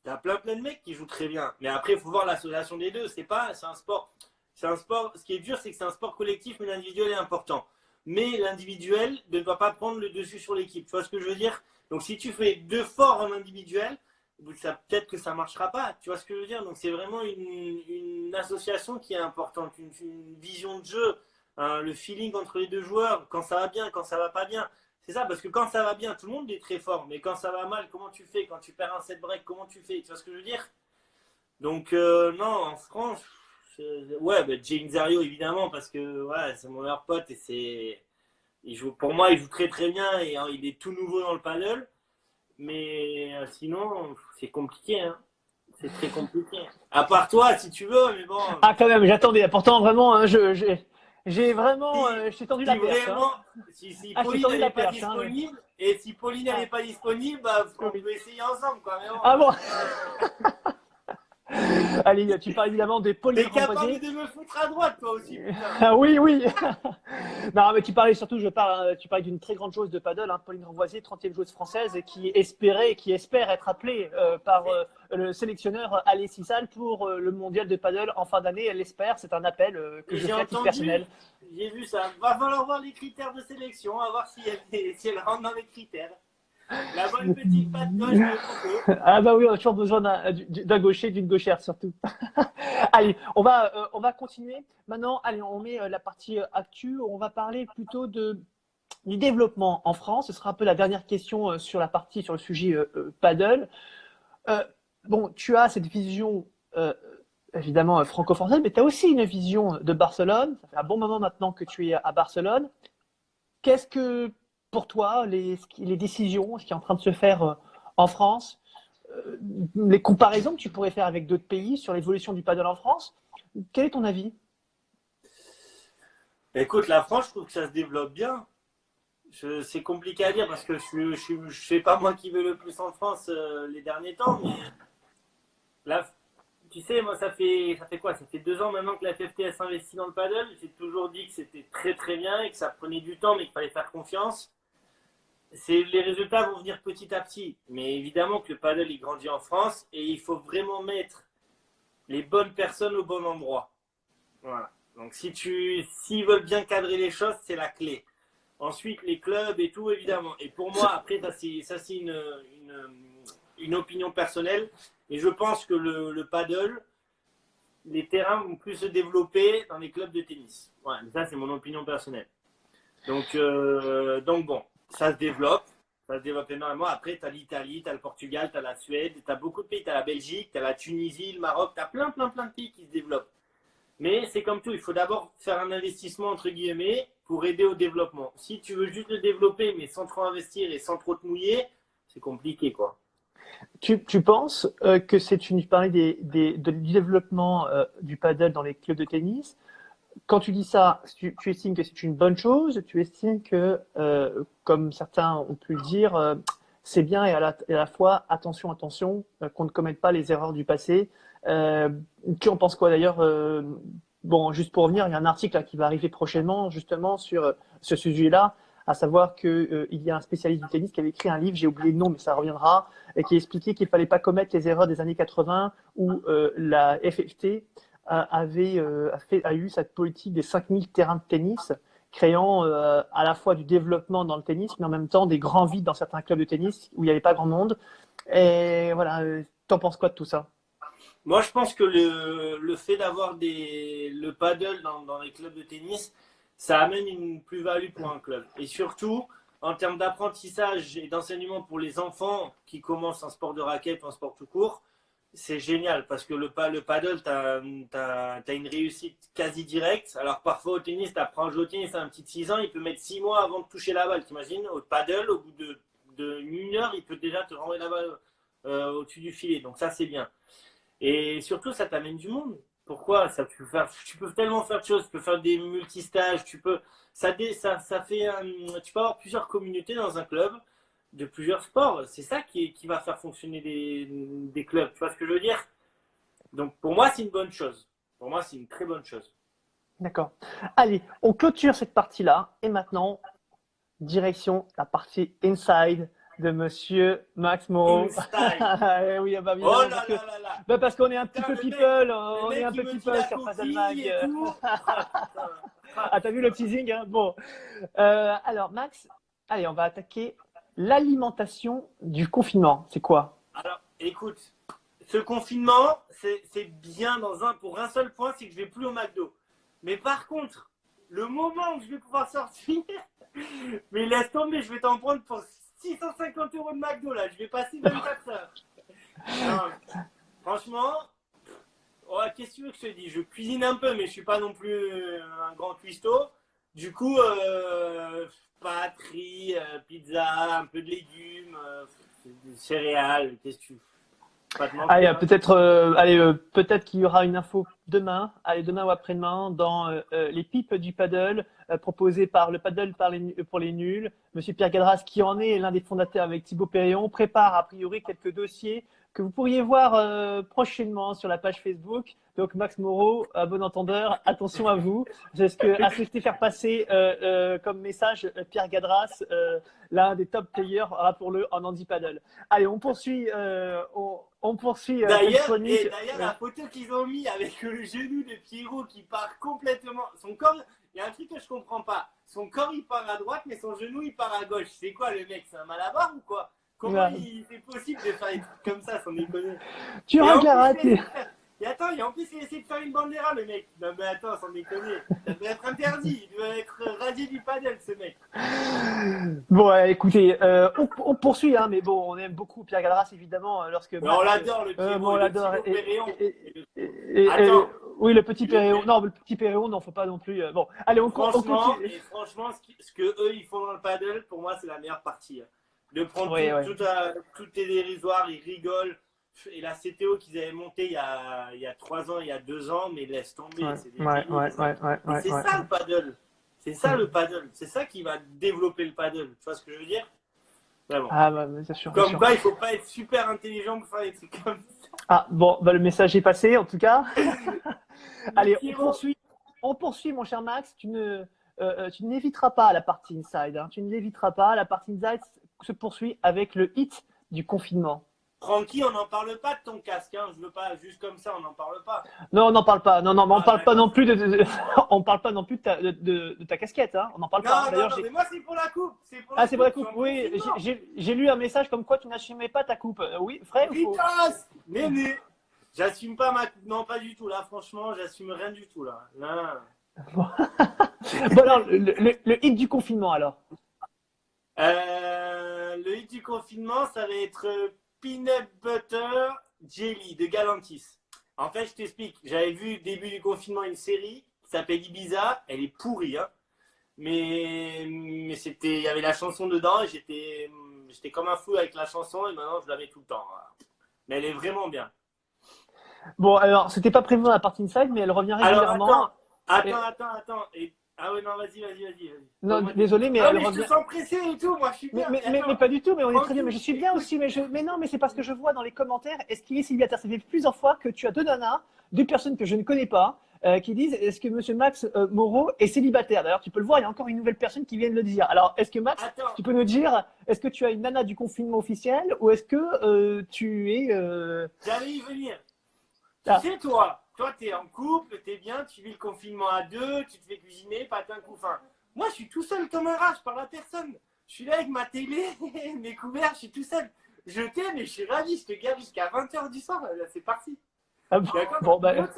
T'as plein de mecs qui jouent très bien. Mais après, il faut voir l'association des deux. C'est un sport. C'est un sport. Ce qui est dur, c'est que c'est un sport collectif, mais l'individuel est important. Mais l'individuel ne doit pas prendre le dessus sur l'équipe. Tu vois ce que je veux dire? Donc, si tu fais deux forts en individuel, peut-être que ça ne marchera pas. Tu vois ce que je veux dire? Donc, c'est vraiment une association qui est importante, une vision de jeu, hein, le feeling entre les deux joueurs, quand ça va bien, quand ça va pas bien. C'est ça, parce que quand ça va bien, tout le monde est très fort. Mais quand ça va mal, comment tu fais? Quand tu perds un set break, comment tu fais? Tu vois ce que je veux dire? Donc, non, en France, ouais, bah, James Zario, évidemment, parce que ouais, c'est mon meilleur pote et pour moi, il joue très très bien et hein, il est tout nouveau dans le paddle. Mais sinon, c'est compliqué. Hein. C'est très compliqué. À part toi, si tu veux, mais bon. Ah, quand même, j'attendais. Pourtant, vraiment, hein, j'ai vraiment, je t'ai tendu Si la perche. vraiment, Hein. si Ah, je t'ai Pauline tendu la n'est pas perche. Hein, disponible, et si Pauline n'est pas disponible, bah, on peut essayer ensemble. Quoi, mais bon, ah bon. Allez, tu parles évidemment de Pauline t'es capable Ramboisier. de me foutre à droite, toi aussi, putain. Ah oui, oui. Non, mais tu parlais surtout, tu parlais d'une très grande joueuse de paddle, hein, Pauline Ramboisier, 30e joueuse française, qui espérait et qui espère être appelée par le sélectionneur Alexis Salle pour le mondial de paddle en fin d'année. Elle l'espère, c'est un appel que je fais à titre personnel. J'ai vu ça. Va falloir voir les critères de sélection, à voir si elle rentre dans les critères. La bonne petite patte gauche de Coco. Ah bah oui, on a toujours besoin d'un gaucher, d'une gauchère surtout. Allez, on va continuer. Maintenant, allez, on met la partie actu. On va parler plutôt du développement en France. Ce sera un peu la dernière question sur le sujet paddle. Bon, tu as cette vision évidemment franco-française, mais tu as aussi une vision de Barcelone. Ça fait un bon moment maintenant que tu es à Barcelone. Qu'est-ce que, pour toi, les décisions, ce qui est en train de se faire en France, les comparaisons que tu pourrais faire avec d'autres pays sur l'évolution du paddle en France, quel est ton avis? Écoute, la France, je trouve que ça se développe bien. C'est compliqué à dire parce que je sais pas moi qui vais le plus en France les derniers temps, mais là, tu sais, moi, ça fait quoi? Ça fait 2 ans maintenant que la FFT s'investit dans le paddle. J'ai toujours dit que c'était très très bien et que ça prenait du temps, mais qu'il fallait faire confiance. Les résultats vont venir petit à petit. Mais évidemment que le paddle, il grandit en France et il faut vraiment mettre les bonnes personnes au bon endroit. Voilà. Donc, s'ils veulent bien cadrer les choses, c'est la clé. Ensuite, les clubs et tout, évidemment. Et pour moi, après, ça c'est une opinion personnelle. Et je pense que le paddle, les terrains vont plus se développer dans les clubs de tennis. Ouais, ça, c'est mon opinion personnelle. Donc bon, ça se développe. Ça se développe énormément. Après, tu as l'Italie, tu as le Portugal, tu as la Suède, tu as beaucoup de pays. Tu as la Belgique, tu as la Tunisie, le Maroc. Tu as plein de pays qui se développent. Mais c'est comme tout, il faut d'abord faire un investissement, entre guillemets, pour aider au développement. Si tu veux juste le développer, mais sans trop investir et sans trop te mouiller, c'est compliqué, quoi. Tu penses que tu parlais du développement du paddle dans les clubs de tennis. Quand tu dis ça, tu estimes que c'est une bonne chose, tu estimes que, comme certains ont pu le dire, c'est bien et à la fois, attention, qu'on ne commette pas les erreurs du passé. Tu en penses quoi d'ailleurs? Bon, juste pour revenir, il y a un article là, qui va arriver prochainement justement sur ce sujet-là, à savoir qu'il y a un spécialiste du tennis qui avait écrit un livre, j'ai oublié le nom, mais ça reviendra, et qui expliquait qu'il ne fallait pas commettre les erreurs des années 80 où la FFT a eu cette politique des 5000 terrains de tennis, créant à la fois du développement dans le tennis, mais en même temps des grands vides dans certains clubs de tennis où il n'y avait pas grand monde. Et voilà, t'en penses quoi de tout ça? Moi, je pense que le fait d'avoir le paddle dans les clubs de tennis, ça amène une plus-value pour un club. Et surtout, en termes d'apprentissage et d'enseignement pour les enfants qui commencent un sport de raquette ou un sport tout court, c'est génial parce que le paddle, tu as une réussite quasi directe. Alors parfois au tennis, tu apprends à jouer au tennis à un petit de 6 ans, il peut mettre 6 mois avant de toucher la balle. T'imagines? Au paddle, au bout d'une heure, il peut déjà te renvoyer la balle au-dessus du filet. Donc ça, c'est bien. Et surtout, ça t'amène du monde. Pourquoi? Tu peux tellement faire de choses. Tu peux faire des multistages. Tu peux avoir plusieurs communautés dans un club. de plusieurs sports. C'est ça qui va faire fonctionner des clubs. Tu vois ce que je veux dire? Donc pour moi, c'est une bonne chose. Pour moi, c'est une très bonne chose. D'accord. Allez, on clôture cette partie-là. Et maintenant, direction la partie inside de Monsieur Max Moreau. Inside. Oui, bah, Oh évidemment, là là là là. parce qu'on est un petit Putain, peu people, on le est mec un qui peu me dit people la sur Paddle Mag. coquille et tout. Ah, putain. Ah, t'as vu le teasing, hein? Bon. Alors, Max, allez, on va attaquer l'alimentation du confinement. C'est quoi? Alors, écoute, ce confinement, c'est bien pour un seul point, c'est que je vais plus au McDo. Mais par contre, le moment où je vais pouvoir sortir, mais laisse tomber, je vais t'en prendre pour 650 € de McDo là. Je vais passer 24 heures. Non, franchement, ouais, qu'est-ce que tu veux que je te dise? Je cuisine un peu, mais je suis pas non plus un grand cuistot. Du coup, pâtes, riz, pizza, un peu de légumes, des céréales, qu'est-ce que tu pas te mentir, Allez, hein. peut-être qu'il y aura une info demain, demain ou après-demain, dans les pipes du paddle proposées par le paddle pour les nuls. Monsieur Pierre Gadras, qui en est l'un des fondateurs avec Thibaut Péréon, prépare a priori quelques dossiers que vous pourriez voir prochainement sur la page Facebook. Donc Max Moreau, à bon entendeur, attention à vous. C'est ce que a souhaité faire passer comme message Pierre Gadras, l'un des top players, rappelons-le, en handi paddle. Allez, on poursuit. On poursuit cette D'ailleurs, chronique. la photo qu'ils ont mis avec le genou de Pierrot qui part complètement. Son corps, il y a un truc que je comprends pas. Son corps il part à droite, mais son genou il part à gauche. C'est quoi le mec? C'est un malabar ou quoi? Comment c'est possible de faire des trucs comme ça, sans déconner? Tu regardes. Et attends, en plus il essaie de faire une bandera le mec. Non mais attends, sans déconner. Ça doit être interdit. Il doit être radié du paddle ce mec. Bon, écoutez, on poursuit, hein, mais bon, on aime beaucoup Pierre Gadras évidemment lorsque. Mais on l'adore le Pierrot, on l'adore. Oui, le petit Péréon. Non, le petit Péréon, non, faut pas non plus. Bon, allez, on continue. Et franchement, ce que eux ils font dans le paddle, pour moi c'est la meilleure partie. Hein. De prendre tout est dérisoire, ils rigolent. Et la CTO qu'ils avaient montée il y a 3 ans, il y a 2 ans, mais laisse tomber. C'est ça le paddle. C'est ça le paddle. C'est ça qui va développer le paddle. Tu vois ce que je veux dire? Vraiment. Ah, bah, c'est sûr. Comme quoi, il faut pas être super intelligent pour faire des trucs comme ça. Ah, bon, bah, le message est passé en tout cas. Allez, on poursuit, mon cher Max. Tu n'éviteras pas la partie inside. Hein. Tu ne l'éviteras pas. La partie inside se poursuit avec le hit du confinement. Francky, on n'en parle pas de ton casque, hein. Je veux pas, juste comme ça, on n'en parle pas. Non, on n'en parle pas. Non, mais on parle pas non plus on parle pas non plus de ta casquette, hein. On n'en parle pas. Non, mais moi c'est pour la coupe. C'est pour la coupe. Oui, j'ai lu un message comme quoi tu n'assumais pas ta coupe. Oui, vrai ou faux? Néné, j'assume pas ma coupe. Non, pas du tout. Là, franchement, j'assume rien du tout là. Bon, alors, le hit du confinement alors. Le hit du confinement, ça va être Peanut Butter Jelly de Galantis. En fait, je t'explique. J'avais vu début du confinement une série qui s'appelle Ibiza. Elle est pourrie, hein. Mais il y avait la chanson dedans et j'étais comme un fou avec la chanson et maintenant je la mets tout le temps. Mais elle est vraiment bien. Bon, alors, c'était pas prévu dans la partie inside, mais elle revient régulièrement. Alors, attends. Ah ouais, non, vas-y. Non, désolé, mais elle revient. Je te sens pressé et tout, moi je suis bien. Mais pas du tout, mais on est très bien. Mais je suis bien aussi, mais non, mais c'est parce que je vois dans les commentaires, est-ce qu'il est célibataire? Ça fait plusieurs fois que tu as deux nanas, deux personnes que je ne connais pas, qui disent, est-ce que Monsieur Max Moreau est célibataire? D'ailleurs, tu peux le voir, il y a encore une nouvelle personne qui vient de le dire. Alors, est-ce que Max, tu peux nous dire, est-ce que tu as une nana du confinement officiel ou est-ce que tu es... J'allais y venir. Tu sais, toi, t'es en couple, t'es bien, tu vis le confinement à deux, tu te fais cuisiner, patin couffin. Moi, je suis tout seul comme un rat, je parle à personne. Je suis là avec ma télé, mes couverts, je suis tout seul. Je t'aime et je suis ravi, je te garde jusqu'à 20h du soir, là, c'est parti. Ah bon, d'accord,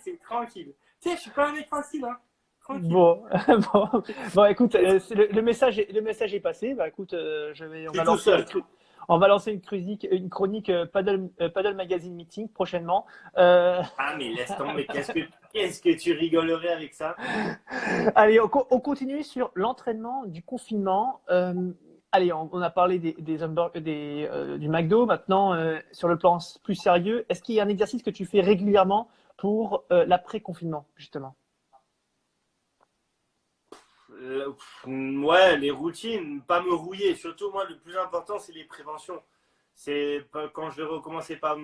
c'est tranquille. Tu sais, je suis pas un mec facile, hein. Tranquille. Bon, écoute, le message est passé. Bah, écoute, on va lancer une chronique Paddle Magazine Meeting prochainement. Ah, mais laisse tomber, qu'est-ce que tu rigolerais avec ça? Allez, on continue sur l'entraînement du confinement. Allez, on a parlé du McDo. Maintenant, sur le plan plus sérieux, est-ce qu'il y a un exercice que tu fais régulièrement pour l'après-confinement, justement? Ouais, les routines, pas me rouiller. Surtout, moi, le plus important, c'est les préventions. C'est quand je vais recommencer par.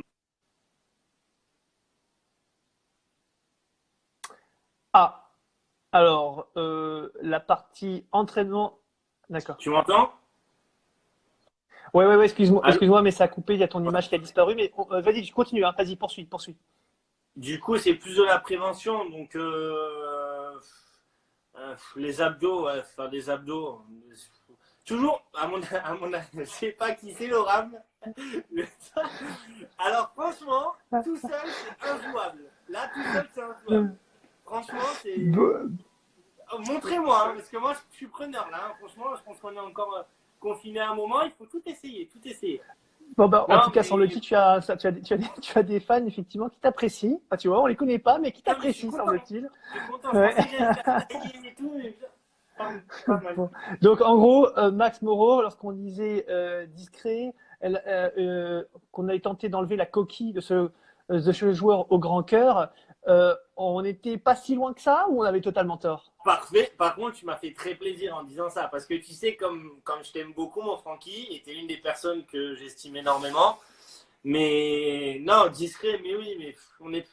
Ah, alors, la partie entraînement. D'accord. Tu m'entends? Ouais, excuse-moi, Allô. excuse-moi, mais ça a coupé, il y a ton image qui a disparu. Mais vas-y, continue, hein, vas-y, poursuis. Du coup, c'est plus de la prévention. Donc, les abdos, ouais, faire des abdos. Toujours, je sais pas qui c'est Laurent. Alors, franchement, tout seul, c'est injouable. Là, tout seul, c'est injouable. Franchement, c'est. Montrez-moi, hein, parce que moi, je suis preneur là. Hein. Franchement, je pense qu'on est encore confiné à un moment. Il faut tout essayer, tout essayer. Bon, bah, en Non, tout cas, mais semble-t-il, tu as des fans, effectivement, qui t'apprécient. Ah, tu vois, on les connaît pas, mais qui non, mais je suis t'apprécient, content. semble-t-il. Je suis content. Je Ouais. pensais que j'allais faire tailler et tout. Mais pas mal. Bon. Donc, en gros, Max Moreau, lorsqu'on disait discret, qu'on avait tenté d'enlever la coquille de ce joueur au grand cœur, on n'était pas si loin que ça ou on avait totalement tort? Parfait. Par contre, tu m'as fait très plaisir en disant ça. Parce que tu sais, comme je t'aime beaucoup, mon Francky, et tu es une des personnes que j'estime énormément. Mais non, discret, mais oui, mais on est.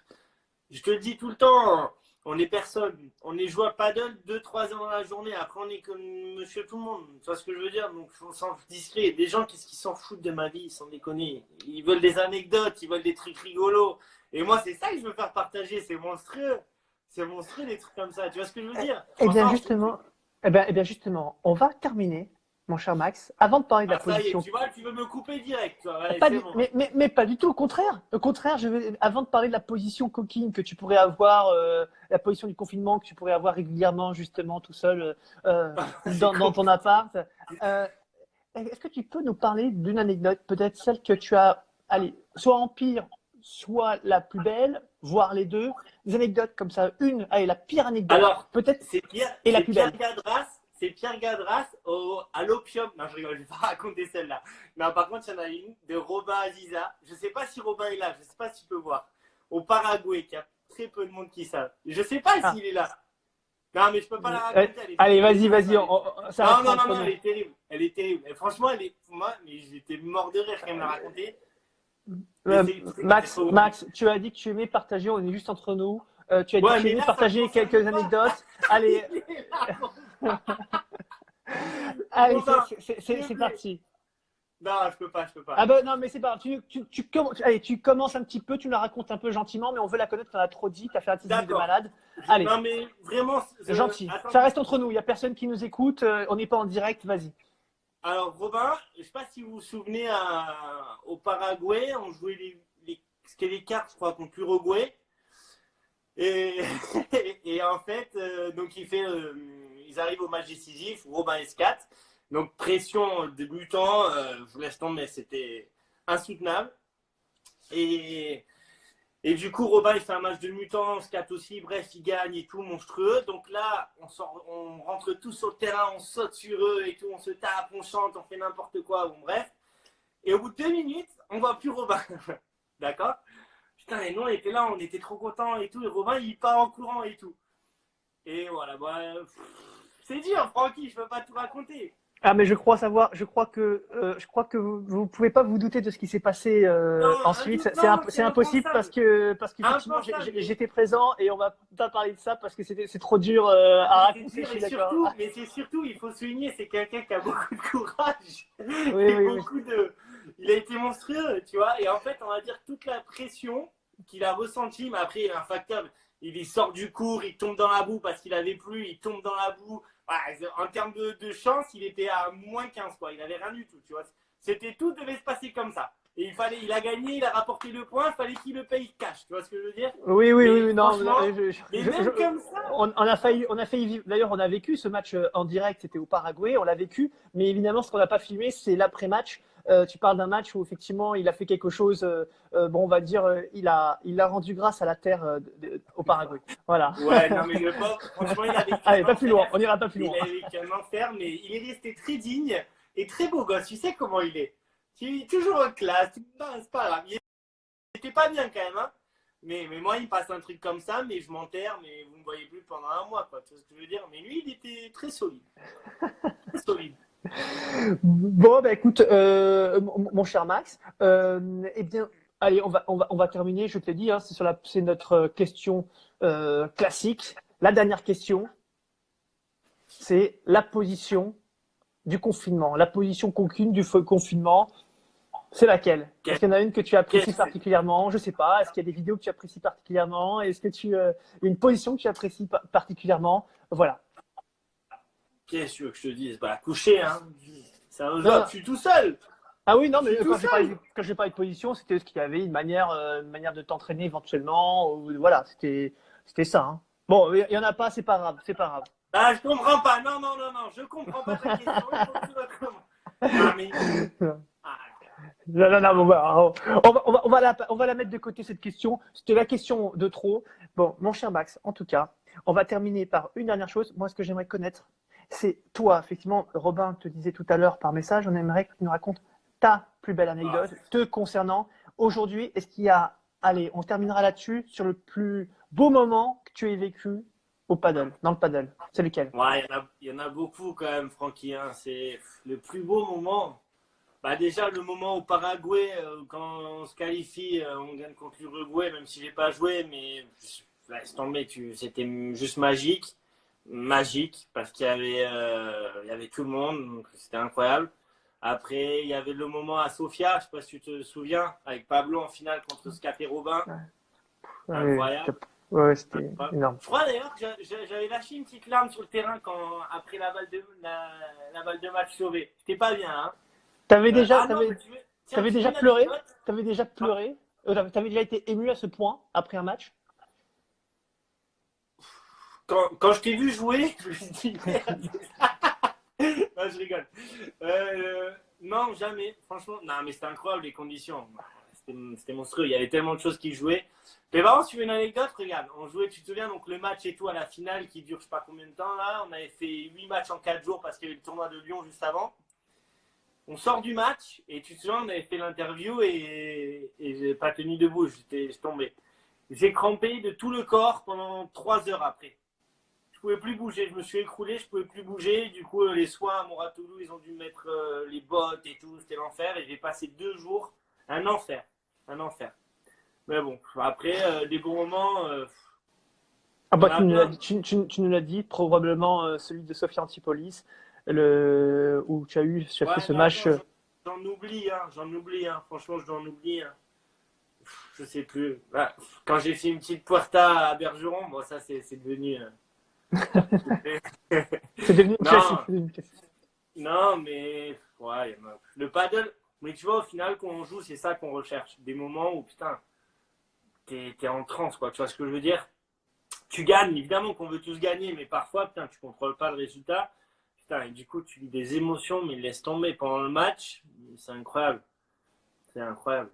Je te le dis tout le temps, on est personne. On est joueur paddle 2-3 heures dans la journée. Après, on est comme monsieur tout le monde. Tu vois ce que je veux dire? Donc, on s'en discret. Des gens, qu'est-ce qu'ils s'en foutent de ma vie, sans déconner? Ils veulent des anecdotes, ils veulent des trucs rigolos. Et moi, c'est ça que je veux faire partager. C'est monstrueux. C'est monstrueux, des trucs comme ça. Tu vois ce que je veux dire? Eh bien, Enfin, justement, justement, on va terminer, mon cher Max, avant de parler de la ah, ça y est, position. tu vois, tu veux me couper direct. Toi. Ouais, Pas c'est du- bon. mais pas du tout, au contraire. Au contraire, avant de parler de la position coquine que tu pourrais avoir, la position du confinement que tu pourrais avoir régulièrement, justement, tout seul C'est dans ton compliqué. appart, euh, est-ce que tu peux nous parler d'une anecdote, peut-être celle que tu as, allez, soit en pire, soit la plus belle, voire les deux, des anecdotes comme ça, allez, la pire anecdote, Alors, peut-être, c'est Pierre, et la c'est plus Pierre belle. Gadras, c'est Pierre Gadras à l'opium. Non, je rigole, je vais pas raconter celle-là. Non, par contre, il y en a une de Robin Aziza. Je sais pas si Robin est là, je sais pas si tu peux voir. Au Paraguay, qu'il y a très peu de monde qui savent. Je sais pas Ah, s'il est là. Non, mais je peux pas la raconter, elle est allez, terrible. vas-y, ça Non, restera non, non, entre non, elle nous. est terrible. Elle est terrible. Et franchement, moi, mais j'étais mort de rire quand même la raconter. Mais c'est trop bon. Max, tu as dit que tu aimais partager, on est juste entre nous. Tu as dit que Ouais, tu mais aimais là, ça me partager concerne quelques pas. anecdotes. Allez, Il est là, allez, Robin, s'il te c'est plaît. parti. Non, je peux Ah pas. ben non, mais c'est pas grave. Allez, tu commences un petit peu, tu nous la racontes un peu gentiment, mais on veut la connaître, t'en as trop dit, t'as fait un teasing de D'accord. malade. Allez, Non, mais vraiment, gentil. attends. Ça reste entre nous, il n'y a personne qui nous écoute, on n'est pas en direct, vas-y. Alors, Robin, je ne sais pas si vous vous souvenez, au Paraguay, on jouait c'était les cartes, je crois, contre l'Uruguay. Et, et en fait, donc ils arrivent au match décisif, Robin S4. Donc, pression débutant, je vous laisse tomber, c'était insoutenable. Et, Et du coup, Robin, il fait un match de mutant, Scat aussi, bref, il gagne et tout, monstrueux. Donc là, on rentre tous sur le terrain, on saute sur eux et tout, on se tape, on chante, on fait n'importe quoi, bon, bref. Et au bout de 2 minutes, on voit plus Robin. D'accord? Putain, et nous, on était là, on était trop contents et tout, et Robin, il part en courant et tout. Et voilà, bah, c'est dur, Francky, je peux pas tout raconter. Ah mais je crois que vous pouvez pas vous douter de ce qui s'est passé Non, ensuite. non, c'est C'est impossible impensable. parce qu'effectivement Impensable, j'étais présent et on va pas parler de ça parce que c'est trop dur à mais c'est raconter. Je dur suis d'accord. mais c'est surtout, il faut souligner, c'est quelqu'un qui a beaucoup de courage Oui et oui oui. beaucoup de. Il a été monstrueux, tu vois. Et en fait, on va dire toute la pression qu'il a ressentie, mais après, il y a un facteur. Il sort du cours, il tombe dans la boue parce qu'il avait plu, il tombe dans la boue. Voilà, en termes de chance, il était à -15, quoi. Il avait rien du tout, tu vois. C'était tout devait se passer comme ça. Et il a gagné, il a rapporté le point, il fallait qu'il le paye cash, tu vois ce que je veux dire? Mais Non, franchement, mais même comme ça. on a failli vivre. D'ailleurs, on a vécu ce match en direct. C'était au Paraguay, on l'a vécu. Mais évidemment, ce qu'on n'a pas filmé, c'est l'après-match. Tu parles d'un match où effectivement, il a fait quelque chose. Bon, on va dire, il a rendu grâce à la terre au Paraguay. Voilà. Ouais, non, mais le pauvre, franchement, il a vécu Allez, un pas plus loin. enfer. On n'ira pas plus Il loin. a vécu un enfer, mais il est resté très digne et très beau gosse. Tu sais comment il est. Toujours en classe. Non, c'est pas grave. Il était pas bien quand même, hein. Mais moi, il me passe un truc comme ça, mais je m'enterre, mais vous ne me voyez plus pendant un mois, quoi. Tu vois ce que je veux dire? Mais lui, il était très solide. Très solide. Bon, bah écoute, mon cher Max, eh bien, allez, on va terminer. Je te l'ai dit, hein, c'est notre question classique. La dernière question, c'est la position du confinement, la position coquine du feu confinement. C'est laquelle? Est-ce Qu'est- qu'il y en a une que tu apprécies Qu'est-ce particulièrement? Je sais pas. Est-ce qu'il y a des vidéos que tu apprécies particulièrement? Est-ce que il y a une position que tu apprécies particulièrement? Voilà. qu'est-ce que tu veux que je te dise? Bah, coucher, hein. C'est un Non, job, non. je suis tout seul. Ah oui, non, Je mais suis tout seul. quand j'ai parlé de position, c'était ce qu'il y avait une manière de t'entraîner éventuellement. Ou, voilà, c'était ça. Hein. Bon, il y en a pas, c'est pas grave, c'est pas grave. Ah, je comprends pas. Non, non, non, non. Je comprends pas ta question. Il faut que tu recommences. Non, mais. Ah, Non, non, non, on va la mettre de côté cette question. C'était la question de trop. Bon, mon cher Max, en tout cas, on va terminer par une dernière chose. Moi, ce que j'aimerais connaître, c'est toi, effectivement, Robin te disait tout à l'heure par message, on aimerait que tu nous racontes ta plus belle ah, anecdote te concernant. Aujourd'hui, est-ce qu'il y a, allez, on terminera là-dessus, sur le plus beau moment que tu aies vécu au paddle, dans le paddle. C'est lequel? ouais, il y en a beaucoup quand même, Francky, hein. C'est le plus beau moment. Bah déjà, le moment au Paraguay, quand on se qualifie, on gagne contre l'Uruguay, même si j'ai pas joué, mais laisse tomber, c'était juste magique. Magique, parce il y avait tout le monde, donc c'était incroyable. Après, il y avait le moment à Sofia, je sais pas si tu te souviens, avec Pablo en finale contre Scapé Robin. Ouais, Incroyable. ouais, c'était Incroyable. énorme. Je crois d'ailleurs que j'avais lâché une petite larme sur le terrain après la balle de match sauvée. C'était pas bien, hein. T'avais déjà, Ah non, t'avais, mais tiens, t'avais tu veux déjà une pleuré? anecdote? T'avais déjà Ah, pleuré? T'avais déjà été ému à ce point après un match? quand je t'ai vu jouer, je me suis dit, merde. Non, je rigole. Non, jamais. Franchement, non, mais c'était incroyable les conditions. C'était monstrueux. Il y avait tellement de choses qui jouaient. Mais par contre, tu veux une anecdote? Regarde, on jouait, tu te souviens, donc le match et tout à la finale qui dure je sais pas combien de temps là. On avait fait 8 matchs en 4 jours parce qu'il y avait le tournoi de Lyon juste avant. On sort du match et tu te souviens, on avait fait l'interview et j'ai pas tenu debout, je tombé. J'ai crampé de tout le corps pendant 3 heures après. Je pouvais plus bouger, je me suis écroulé, je pouvais plus bouger. Du coup, les soins à Moratoulou, ils ont dû mettre les bottes et tout, c'était l'enfer. Et j'ai passé 2 jours, un enfer, un enfer. Mais bon, après, des bons moments, Ah il y en bah a plein. tu nous l'as dit, probablement celui de Sofia Antipolis, où tu as fait Ouais, ce mais match. attends, j'en oublie, hein. Franchement, j'en oublie. Hein. Je sais plus. Ah, quand j'ai fait une petite puerta à Bergeron, bon, ça, c'est devenu. C'est devenu un classique. Non, C'est devenu un classique. non, mais ouais, le paddle, mais tu vois, au final, quand on joue, c'est ça qu'on recherche. Des moments où, putain, t'es en transe, quoi. Tu vois ce que je veux dire? Tu gagnes, évidemment qu'on veut tous gagner, mais parfois, putain, tu contrôles pas le résultat. Putain, et du coup, tu vis des émotions, mais laisse tomber pendant le match. C'est incroyable. C'est incroyable.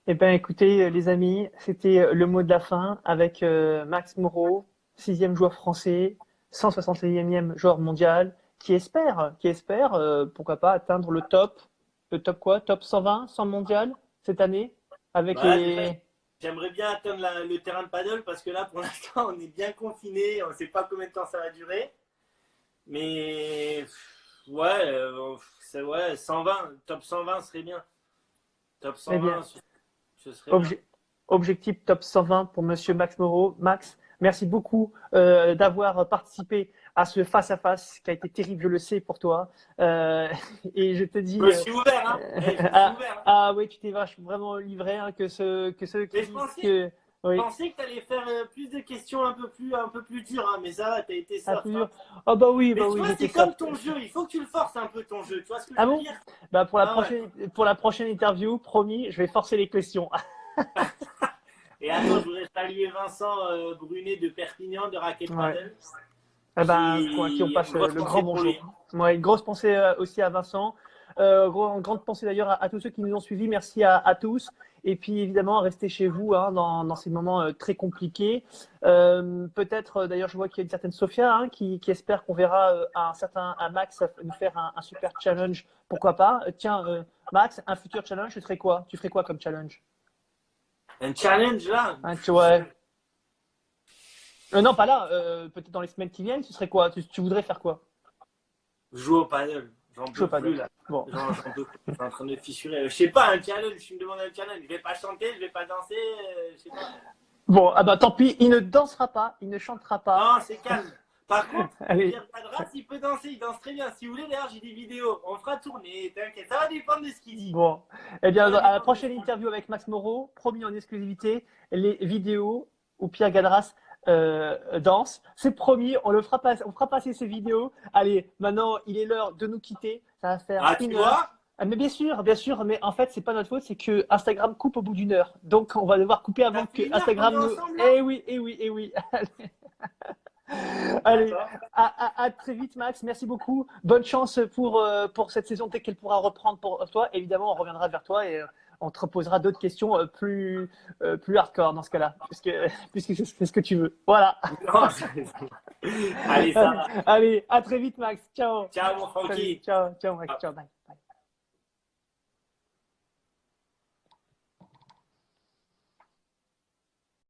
Eh bien, écoutez, les amis, c'était le mot de la fin avec Max Moreau, sixième joueur français, 161e joueur mondial, qui espère, pourquoi pas, atteindre le top quoi, top 120, 100 mondial cette année, avec Bah, déjà, les. j'aimerais bien atteindre le terrain de paddle parce que là, pour l'instant, on est bien confiné. On ne sait pas combien de temps ça va durer. Mais ouais, ouais, 120, top 120 serait bien. Top Eh bien, 120, ce serait bien. obje- objectif top 120 pour Monsieur Max Moreau. Max, merci beaucoup d'avoir participé à ce face-à-face qui a été terrible, je le sais, pour toi. Euh, et je te Je dis, me suis ouvert, hein. Je me suis ah, ouvert. Hein. ah oui, tu t'es vraiment livré, hein, que ceux qui Mais je disent pensais, que oui, pensais que tu allais faire plus de questions un peu plus dures, hein. Mais ça va, t'as été un peu soft. Hein. dur. Oh Mais bah tu oui, vois, j'étais c'est comme soft. ton jeu. Il faut que tu le forces un peu ton jeu. Tu vois ce que je Ah veux bon? dire? Bah Ah ouais. pour la prochaine interview, promis, je vais forcer les questions. Et attends, je voudrais saluer Vincent Brunet de Perpignan, de Racket Ouais. Paddle, Eh ben, à qui on passe une grosse le grand pensée pour bonjour. lui. Ouais, une grosse pensée aussi à Vincent. Une grande pensée d'ailleurs à tous ceux qui nous ont suivis. Merci à tous. Et puis évidemment, restez chez vous hein, dans ces moments très compliqués. Peut-être, d'ailleurs, je vois qu'il y a une certaine Sophia hein, qui espère qu'on verra un Max nous faire un super challenge. Pourquoi pas? Tiens, Max, un futur challenge, tu ferais quoi? Tu ferais quoi comme challenge? Un challenge là? Ouais. Non, pas là. Peut-être dans les semaines qui viennent, ce serait quoi? Tu voudrais faire quoi? Jouer au paddle. J'en Je veux peux pas plus dire. là. Bon. J'en peux plus. Je suis en train de me fissurer. Je sais pas, un challenge. Tu me demandes un challenge. Je vais pas chanter, je vais pas danser. Je sais pas. Bon, ah bah tant pis, il ne dansera pas, il ne chantera pas. Non, c'est calme. Par contre, Allez. Pierre Padras, il peut danser, il danse très bien. Si vous voulez, d'ailleurs, j'ai des vidéos. On fera tourner, t'inquiète. Ça va dépendre de ce qu'il dit. Bon, eh bien, Ça va à la dépendre de prochaine ce qu'il dit. interview avec Max Moreau, promis en exclusivité, les vidéos où Pierre Gadras danse. C'est promis, on fera passer ces vidéos. Allez, maintenant, il est l'heure de nous quitter. Ça va faire Ah, tu une heure. vois? Ah, mais bien sûr, mais en fait, c'est pas notre faute, c'est que Instagram coupe au bout d'une heure. Donc, on va devoir couper avant Ça que fait une heure qu'on Instagram est nous. ensemble là? Eh oui, eh oui, eh oui. Allez, D'accord. à très vite, Max. Merci beaucoup. Bonne chance pour cette saison dès qu'elle pourra reprendre pour toi. Évidemment, on reviendra vers toi et on te reposera d'autres questions plus hardcore dans ce cas-là, puisque c'est ce que tu veux. Voilà. Non, allez, ça va. Allez, à très vite, Max. Ciao. Ciao, mon Salut. Francky. Ciao, Max. Ciao, bye.